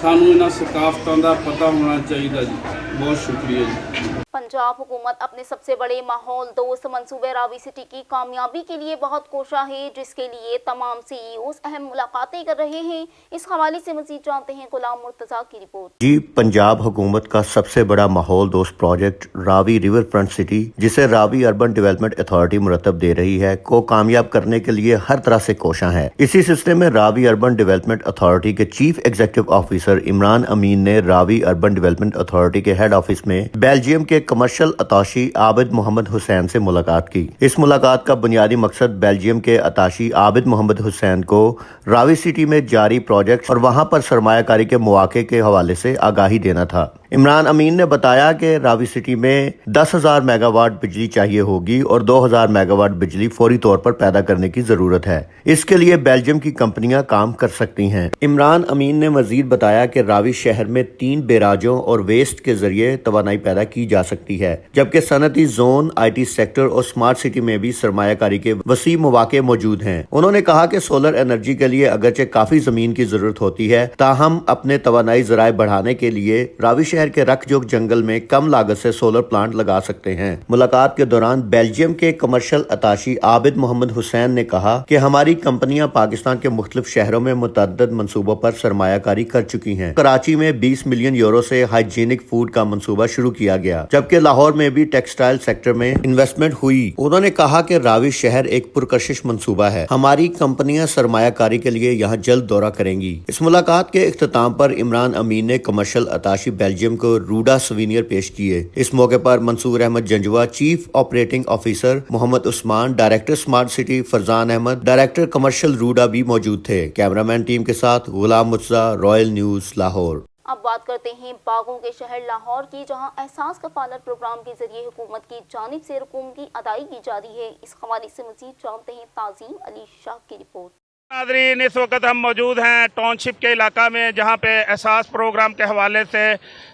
Speaker 17: सानू इन्हां सकाफतां दा पता होना चाहिए जी। बहुत शुक्रिया जी।
Speaker 1: पंजाब हुकूमत अपने सबसे बड़े माहौल दोस्त मंसूबे रावी सिटी की कामयाबी के लिए बहुत कोशा है, जिसके लिए तमाम सीईओज अहम मुलाकातें कर रहे हैं। इस हवाले से मजीद जानते हैं गुलाम मुर्तजा की रिपोर्ट।
Speaker 18: जी, पंजाब हुकूमत का सबसे बड़ा माहौल दोस्त project Ravi river front city, जिसे रावी अर्बन डेवलपमेंट अथॉरिटी मुरतब दे रही है, को कामयाब करने के लिए हर तरह से कोशा है। इसी सिलसिले में रावी अर्बन डेवलपमेंट अथॉरिटी के चीफ एग्जीक्यूटिव ऑफिसर इमरान अमीन ने रावी अर्बन डेवलपमेंट अथॉरिटी के हेड ऑफिस में बेल्जियम के कमर्शियल अताशी आबिद मोहम्मद हुसैन से मुलाकात की। इस मुलाकात का बुनियादी मकसद बेल्जियम के अताशी आबिद मोहम्मद हुसैन को रावी सिटी में जारी प्रोजेक्ट और वहां पर सरमायाकारी के मौके के हवाले से आगाही देना था। इमरान अमीन ने बताया कि रावी सिटी में 10,000 मेगावाट बिजली चाहिए होगी और 2,000 मेगावाट बिजली फौरी तौर पर पैदा करने की जरूरत है। इसके लिए बेल्जियम की कंपनियां काम कर सकती हैं। इमरान अमीन ने मजीद बताया कि रावी शहर में 3 बैराजों और वेस्ट के जरिए तवानाई पैदा की जा सकती है, जबकि सनती जोन, IT सेक्टर और स्मार्ट सिटी में भी सरमायाकारी के वसी मौके मौजूद हैं। उन्होंने कहा कि सोलर एनर्जी के लिए अगरचे काफी जमीन की जरूरत होती है, ताहम अपने तवानाई जराए बढ़ाने के लिए रावी शहर के रखजोग जंगल में कम लागत से सोलर प्लांट लगा सकते हैं। मुलाकात के दौरान बेल्जियम के कमर्शियल अताशी आबिद मोहम्मद हुसैन ने कहा कि हमारी कंपनियां पाकिस्तान के मुख्तलिफ शहरों में मुतअद्दिद मंसूबों पर सरमायाकारी कर चुकी हैं। कराची में 20 मिलियन यूरो से हाइजीनिक फूड का मंसूबा शुरू किया गया, जबकि लाहौर में भी टेक्सटाइल सेक्टर में इन्वेस्टमेंट हुई। उन्होंने कहा कि रावी शहर एक पुरकशिश मंसूबा है। हमारी कंपनियां सरमायाकारी के लिए यहाँ जल्द दौरा करेंगी। इस मुलाकात के इख्तिताम पर इमरान अमीन ने कमर्शियल अताशी बेल्जियम को रूडा सवीनियर पेश किए। इस मौके पर Mansoor Ahmed Janjua, chief operating officer Mohammad Usman, director smart city Farzan Ahmed, director commercial RUDA भी मौजूद थे। कैमरामैन टीम के साथ गुलाम मुर्तजा, रॉयल न्यूज लाहौर।
Speaker 1: अब बात करते हैं बागों के शहर लाहौर की, जहां एहसास कफालत प्रोग्राम के जरिए हुकूमत की जानिब से रकूम की अदायगी जारी है। इस हवाले से मजीद जानते हैं ताजीम अली शाह की रिपोर्ट।
Speaker 19: नाज़रीन, इस वक्त हम मौजूद हैं टाउनशिप के इलाका में, जहां पे एहसास प्रोग्राम के हवाले से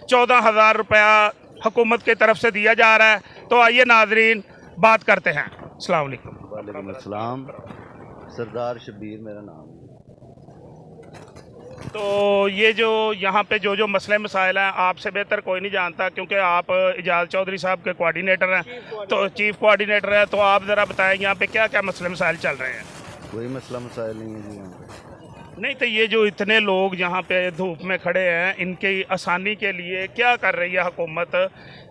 Speaker 19: 14,000 रुपया हुकूमत की तरफ से दिया जा रहा है। तो आइए नाज़रीन बात करते हैं। अस्सलाम वालेकुम।
Speaker 20: वालेकुम अस्सलाम। सरदार शबीर मेरा नाम है।
Speaker 19: तो ये जो यहाँ पे जो मसले मसाइल हैं आपसे बेहतर कोई नहीं जानता, क्योंकि आप इजाज़ चौधरी साहब के कोऑर्डिनेटर हैं, तो चीफ कोऑर्डिनेटर हैं, तो आप ज़रा बताएं यहाँ पे क्या क्या मसले मसाइल चल रहे हैं।
Speaker 3: कोई मसला मसाइल नहीं है जी यहाँ पे।
Speaker 19: नहीं तो ये जो इतने लोग यहाँ पे धूप में खड़े हैं, इनकी आसानी के लिए क्या कर रही है हुकूमत?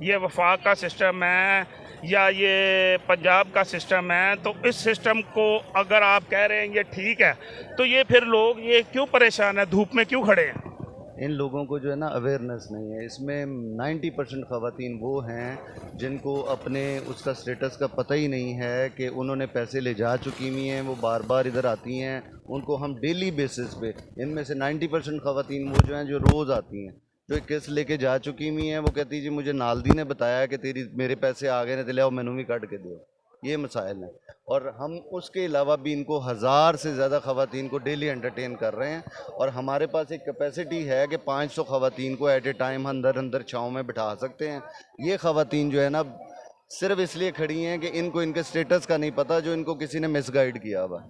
Speaker 19: ये वफाक का सिस्टम है या ये पंजाब का सिस्टम है? तो इस सिस्टम को अगर आप कह रहे हैं ये ठीक है, तो ये फिर लोग ये क्यों परेशान है, धूप में क्यों खड़े हैं?
Speaker 3: इन लोगों को जो है ना अवेयरनेस नहीं है। इसमें 90% ख़वातीन वो हैं जिनको अपने उसका स्टेटस का पता ही नहीं है कि उन्होंने पैसे ले जा चुकी हुई हैं, वो बार बार इधर आती हैं, उनको हम डेली बेसिस पे, इनमें से 90% ख़वातीन वो जो हैं जो रोज़ आती हैं, जो एक केस लेके जा चुकी हुई हैं, वो कहती जी मुझे नालदी ने बताया कि तेरी मेरे पैसे आ गए ने, तो ले आओ मैनू भी काट के दो। ये मसाइल हैं। और हम उसके अलावा भी इनको 1000 से ज़्यादा ख़वातीन को डेली एंटरटेन कर रहे हैं, और हमारे पास एक कैपेसिटी है कि 500 ख़वातीन को एट ए टाइम अंदर छाँव में बिठा सकते हैं। ये ख़वातीन जो है ना सिर्फ इसलिए खड़ी हैं कि इनको इनके स्टेटस का नहीं पता, जो इनको किसी ने मिसगाइड किया हुआ।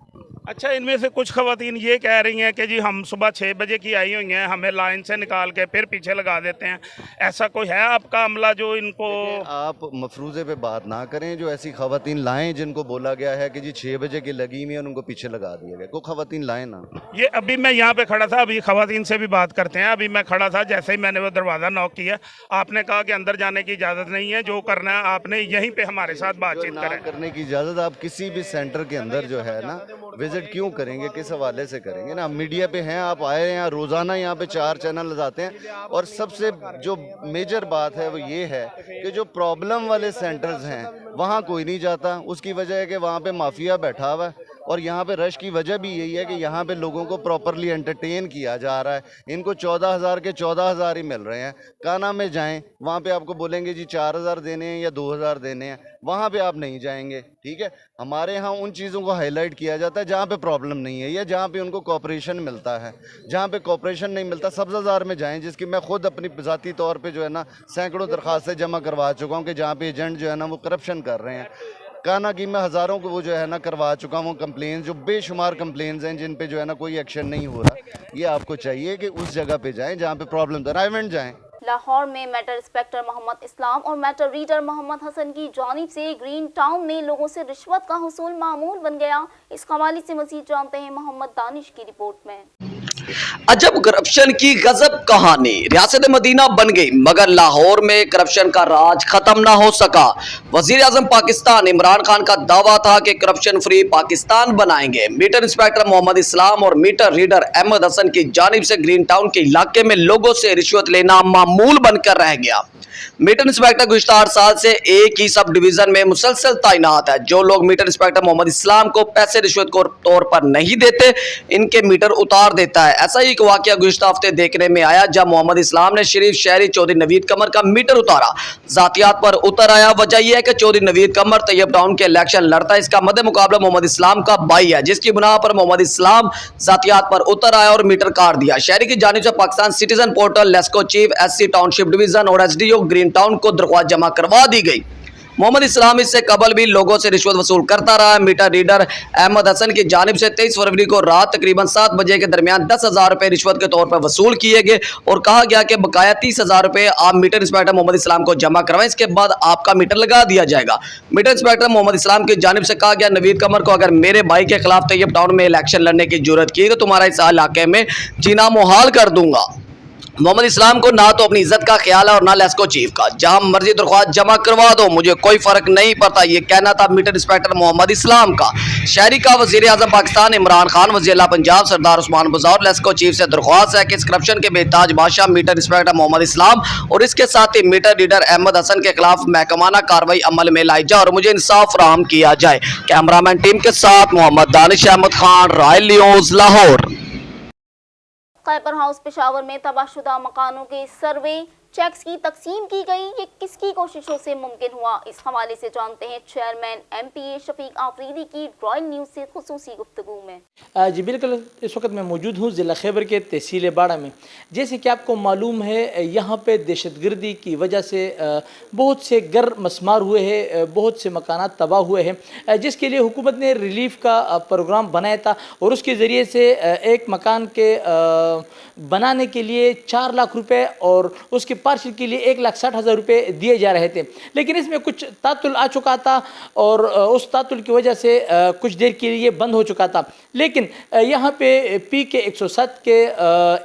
Speaker 19: अच्छा, इनमें से कुछ ख़वातीन ये कह रही हैं कि जी हम सुबह 6 बजे की आई हुई हैं, हमें लाइन से निकाल के फिर पीछे लगा देते हैं। ऐसा कोई है आपका अमला जो इनको?
Speaker 3: आप मफरूज़े पे बात ना करें। जो ऐसी ख़वातीन लाएं जिनको बोला गया है कि जी 6 बजे की लगी हुई है, उनको पीछे लगा दिया गया, को ख़वातीन लाएं ना।
Speaker 19: ये अभी मैं यहाँ पे खड़ा था, अभी ख़वातीन से भी बात करते हैं। अभी मैं खड़ा था, जैसे ही मैंने वो दरवाज़ा नॉक किया, आपने कहा कि अंदर जाने की इजाज़त नहीं है, जो करना है आपने यहीं पे हमारे साथ बातचीत
Speaker 3: करने की इजाज़त। आप किसी भी सेंटर के अंदर जो है ना विजिट क्यों करेंगे, किस हवाले से करेंगे ना? मीडिया पे हैं, आप आए हैं यहाँ, रोज़ाना यहाँ पे 4 चैनल आते हैं, और सबसे जो मेजर बात है वो ये है कि जो प्रॉब्लम वाले सेंटर्स हैं वहाँ कोई नहीं जाता। उसकी वजह है कि वहाँ पे माफिया बैठा हुआ है, और यहाँ पे रश की वजह भी यही है कि यहाँ पे लोगों को प्रॉपरली एंटरटेन किया जा रहा है। इनको 14,000 के 14,000 ही मिल रहे हैं। काना में जाएं, वहाँ पे आपको बोलेंगे जी 4,000 देने हैं या 2,000 देने हैं, वहाँ पे आप नहीं जाएंगे। ठीक है, हमारे यहाँ उन चीज़ों को हाईलाइट किया जाता है जहाँ पे प्रॉब्लम नहीं है, या जहाँ पे उनको कॉपरेशन मिलता है। जहाँ पे कॉपरेशन नहीं मिलता, सब्ज़ाज़ार में जाएँ, जिसकी मैं खुद अपनी ज़ाती तौर पर जो है ना सैकड़ों दरख्वास्तें जमा करवा चुका हूँ कि जहाँ पे एजेंट जो है ना वो करप्शन कर रहे हैं। काना की मैं हज़ारों को वो जो है ना करवा चुका हूँ कंप्लेंट्स, जो बेशुमार कंप्लेंट्स हैं जिन पे जो है ना कोई एक्शन नहीं हो रहा। ये आपको चाहिए कि उस जगह पे जाएं जहाँ पे प्रॉब्लम था, राइवेंट जाएं।
Speaker 1: लाहौर में मैटर इंस्पेक्टर मोहम्मद इस्लाम और मैटर रीडर मोहम्मद हसन की जानिब से ग्रीन टाउन में लोगों से रिश्वत का हुसूल मामूल बन गया। इस हवाले से मजीद जानते हैं मोहम्मद दानिश की रिपोर्ट में।
Speaker 20: अजब करप्शन की गजब कहानी, रियासत मदीना बन गई मगर लाहौर में करप्शन का राज खत्म ना हो सका। वजीर आजम पाकिस्तान इमरान खान का दावा था कि करप्शन फ्री पाकिस्तान बनाएंगे। मीटर इंस्पेक्टर मोहम्मद इस्लाम और मीटर रीडर अहमद हसन की जानिब से ग्रीन टाउन के इलाके में लोगों से रिश्वत लेना मामूल बनकर रह गया। मीटर इंस्पेक्टर गुज़श्ता 8 साल से एक ही सब डिवीजन में मुसलसल तैनात है। जो लोग मीटर इंस्पेक्टर मोहम्मद इस्लाम को पैसे रिश्वत के तौर पर नहीं देते, इनके मीटर उतार देता है। ऐसा ही एक वाकया गुज़श्ता हफ्ते देखने में आया जब मोहम्मद इस्लाम ने शरीफ शहरी चौधरी नवीद कमर का मीटर उतारा। जातियात पर उतर आया। वजह यह है कि चौधरी नवीद कमर तैयब टाउन के इलेक्शन लड़ता है, इसका मद्दे मुकाबला मोहम्मद इस्लाम का भाई है, जिसकी बुना पर मोहम्मद इस्लाम जातियात पर उतर आया और मीटर काट दिया। शहरी की जानिब से Pakistan citizen portal, LESCO chief, SC township division और SDO ग्रीन टाउन को दरख्वास्त जमा करवा दी गई। मोहम्मद इस्लाम इससे कबल भी लोगों से रिश्वत वसूल करता रहा। मीटर रीडर अहमद हसन की जानिब से 23 फरवरी को रात तकरीबन 7 बजे के दरमियान 10,000 रुपए रिश्वत के तौर पर वसूल किए गए और कहा गया कि बकाया 30,000 रुपए आप मीटर इंस्पेक्टर मोहम्मद इस्लाम को जमा करवाएं, इसके बाद आपका मीटर लगा दिया जाएगा। मीटर इंस्पेक्टर मोहम्मद इस्लाम की जानिब से कहा गया, नवीद कमर को अगर मेरे भाई के खिलाफ तैयब टाउन में इलेक्शन लड़ने की जरूरत की तो तुम्हारा इस इलाके में जीना मुहाल कर दूंगा। मोहम्मद इस्लाम को ना तो अपनी इज्जत का ख्याल है और ना लेस्को चीफ का, जहां मर्जी दरख्वास्त जमा करवा दो, मुझे कोई फर्क नहीं पड़ता। ये कहना था मीटर इंस्पेक्टर मोहम्मद इस्लाम का। शहरी का वजीर आजम पाकिस्तान इमरान खान, वज़ीर पंजाब सरदार उस्मान बुज़ार, लेस्को चीफ से दरख्वास्त है कि इस करप्शन के बेताज बादशाह मीटर इंस्पेक्टर मोहम्मद इस्लाम और इसके साथ ही मीटर रीडर अहमद हसन के खिलाफ महकमाना कार्रवाई अमल में लाई जाए और मुझे इंसाफ फराहम किया जाए। कैमरामैन टीम के साथ Mohammad Danish Ahmed Khan, royal news, Lahore.
Speaker 1: Khyber house Peshawar में तबाहशुदा मकानों के सर्वे चेक्स की तकसीम की गई। ये किसकी कोशिशों से मुमकिन हुआ, इस हवाले से जानते हैं चेयरमैन MPA शफीक आफरीदी की रॉयल न्यूज़ से खुसूसी गुफ्तगू में।
Speaker 21: जी बिल्कुल, इस वक्त मैं मौजूद हूँ ज़िला खैबर के तहसील बाड़ा में। जैसे कि आपको मालूम है, यहाँ पे दहशतगर्दी की वजह से बहुत से घर मस्मार हुए हैं, बहुत से मकानात तबाह हुए हैं, जिसके लिए हुकूमत ने रिलीफ का प्रोग्राम बनाया था और उसके ज़रिए से एक मकान के बनाने के लिए 4 लाख रुपए और उसके पार्शल के लिए 1,60,000 रुपये दिए जा रहे थे। लेकिन इसमें कुछ तातुल आ चुका था और उस तातुल की वजह से कुछ देर के लिए बंद हो चुका था। लेकिन यहाँ पे PK 107 के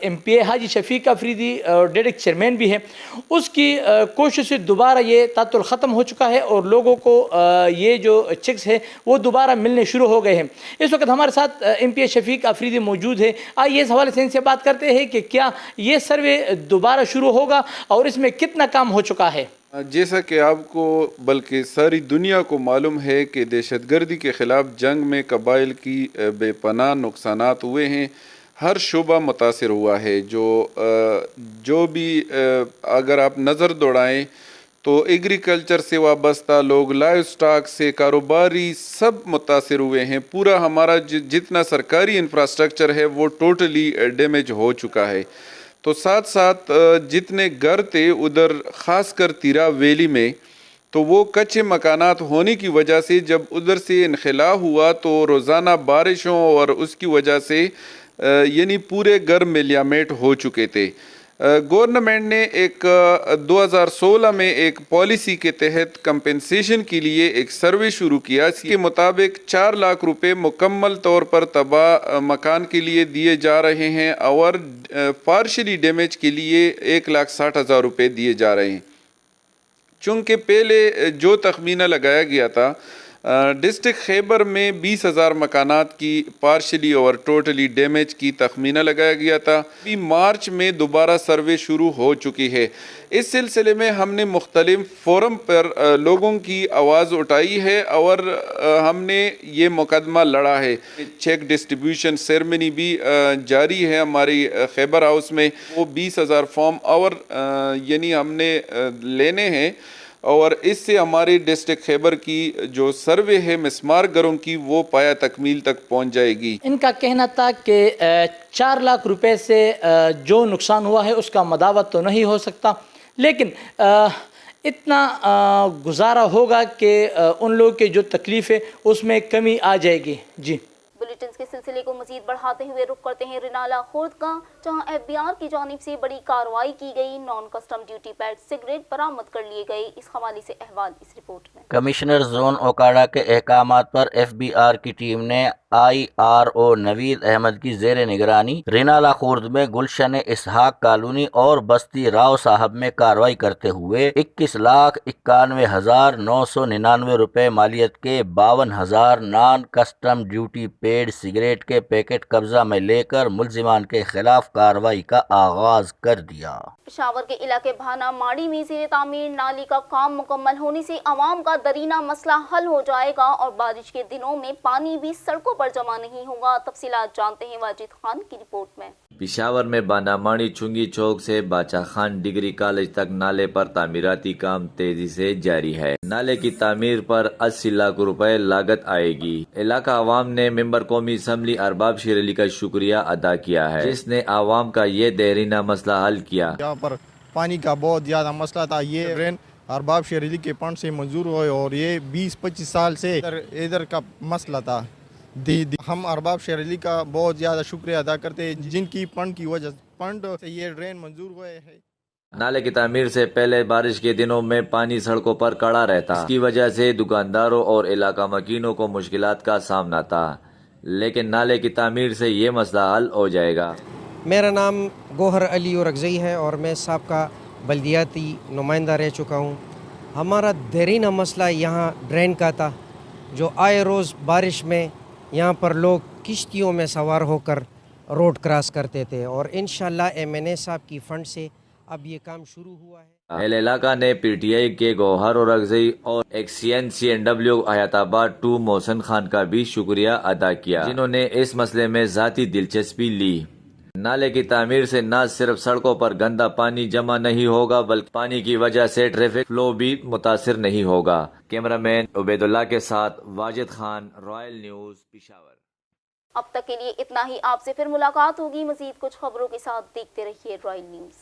Speaker 21: MPA हाजी शफीक आफरीदी डायरेक्ट चेयरमैन भी हैं, उसकी कोशिश से दोबारा ये तातुल ख़त्म हो चुका है और लोगों को ये जो चेक्स है वो दोबारा मिलने शुरू हो गए हैं। इस वक्त हमारे साथ MPA शफीक आफरीदी मौजूद है। आइए इस हवाले से इनसे बात करते हैं कि क्या ये सर्वे दोबारा शुरू होगा और इसमें कितना काम हो चुका है।
Speaker 22: जैसा कि आपको बल्कि सारी दुनिया को मालूम है कि दहशतगर्दी के ख़िलाफ़ जंग में कबाइल की बेपनाह नुकसानात हुए हैं, हर शोबा मुतासिर हुआ है। जो भी अगर आप नज़र दौड़ाएं तो एग्रीकल्चर से वाबस्ता लोग, लाइव स्टॉक से कारोबारी, सब मुतासिर हुए हैं। पूरा हमारा जितना सरकारी इंफ्रास्ट्रक्चर है वो टोटली डैमेज हो चुका है। तो साथ साथ जितने घर थे उधर ख़ासकर तीरा वैली में, तो वो कच्चे मकानात होने की वजह से जब उधर से इनखला हुआ तो रोज़ाना बारिशों और उसकी वजह से यानी पूरे घर मिलियामेट हो चुके थे। गवर्नमेंट ने एक 2016 में एक पॉलिसी के तहत कंपनसेशन के लिए एक सर्वे शुरू किया। इसके मुताबिक 4 लाख रुपए मुकम्मल तौर पर तबाह मकान के लिए दिए जा रहे हैं और पार्शली डैमेज के लिए 1,60,000 रुपये दिए जा रहे हैं। चूँकि पहले जो तखमीना लगाया गया था, डिस्ट्रिक्ट खैबर में 20,000 मकानात की पार्शली और टोटली डैमेज की तखमीना लगाया गया था। अभी मार्च में दोबारा सर्वे शुरू हो चुकी है। इस सिलसिले में हमने मुख्तलिफ फोरम पर लोगों की आवाज़ उठाई है और हमने ये मुकदमा लड़ा है। चेक डिस्ट्रीब्यूशन सेरेमनी भी जारी है हमारी खैबर हाउस में। वो 20,000 फॉर्म और यानी हमने लेने हैं और इससे हमारी डिस्ट्रिक्ट खैबर की जो सर्वे है मिस्मार घरों की वो पाया तकमील तक पहुंच जाएगी। इनका कहना था कि 4 लाख रुपए से जो नुकसान हुआ है उसका मदावत तो नहीं हो सकता, लेकिन इतना गुजारा होगा कि उन लोगों की जो तकलीफ़ है उसमें कमी आ जाएगी। जी,
Speaker 1: बुलेटिन के सिलसिले को मजीद बढ़ाते हुए रुख करते हैं रिनाला खुर्द का, जहां FBR की जानिब से बड़ी कार्रवाई की गई। Non custom duty pad cigarette बरामद कर लिए गए। इस हवाले से अहवाल इस रिपोर्ट में।
Speaker 2: कमिश्नर जोन ओकाड़ा के अहकामात पर FBR की टीम ने IRO नवीद अहमद की जेर निगरानी रिनाला खुर्द में गुलशन इसहाक कॉलोनी और बस्ती राव साहब में कार्रवाई करते हुए 21,91,999 रुपए मालियत के 52,000 non custom duty paid cigarette के पैकेट कब्जा में लेकर मुलजिमान के खिलाफ कार्रवाई का आगाज कर दिया।
Speaker 1: पेशावर के इलाके भाना माड़ी में ज़ेरे तामीर नाली का काम मुकम्मल होने से आवाम का दरीना मसला हल हो जाएगा और बारिश के दिनों में पानी भी सड़कों पर जमा नहीं होगा। तफसीलात जानते हैं वाजिद खान की रिपोर्ट में।
Speaker 23: पेशावर में बानामाड़ी चुंगी चौक से बाचा खान डिग्री कॉलेज तक नाले पर तामीराती काम तेजी से जारी है। नाले की तामीर पर 80 लाख रुपए लागत आएगी। इलाका आवाम ने मेंबर कौमी असम्बली अरबाब शेर अली का शुक्रिया अदा किया है, जिसने आवाम का ये देरीना मसला हल किया।
Speaker 24: यहाँ पर पानी का बहुत ज्यादा मसला था। ये ड्रेन अरबाब शेर अली के फंड से मंजूर हुए और ये 20-25 साल से इधर का मसला था। हम अरबाब शेर अली का बहुत ज़्यादा शुक्रिया अदा करते हैं, जिनकी फंड की वजह फंड से ये ड्रेन मंजूर हुए हैं।
Speaker 23: नाले की तामीर से पहले बारिश के दिनों में पानी सड़कों पर खड़ा रहता, इसकी वजह से दुकानदारों और इलाका मकीनों को मुश्किलात का सामना था, लेकिन नाले की तामीर से ये मसला हल हो जाएगा।
Speaker 25: मेरा नाम गोहर अली औरगज़ई है और मैं सबका बल्दियाती नुमाइंदा रह चुका हूँ। हमारा देरीना मसला यहाँ ड्रेन का था, जो आए रोज़ बारिश में यहाँ पर लोग किश्तियों में सवार होकर रोड क्रॉस करते थे और इंशाल्लाह MNA साहब की फंड से अब ये काम शुरू हुआ है।
Speaker 23: अहल इलाका ने PTI के गौहर औरगज़ई और XCNCNW हयाताबाद 2 मोहसन खान का भी शुक्रिया अदा किया, जिन्होंने इस मसले में ज़ाती दिलचस्पी ली। नाले की तामीर से न सिर्फ सड़कों पर गंदा पानी जमा नहीं होगा बल्कि पानी की वजह से ट्रैफिक फ्लो भी मुतासिर नहीं होगा। कैमरामैन उबैदुल्लाह के साथ वाजिद खान, रॉयल न्यूज़, पेशावर।
Speaker 1: अब तक के लिए इतना ही। आपसे फिर मुलाकात होगी मजीद कुछ खबरों के साथ। देखते रहिए रॉयल न्यूज़।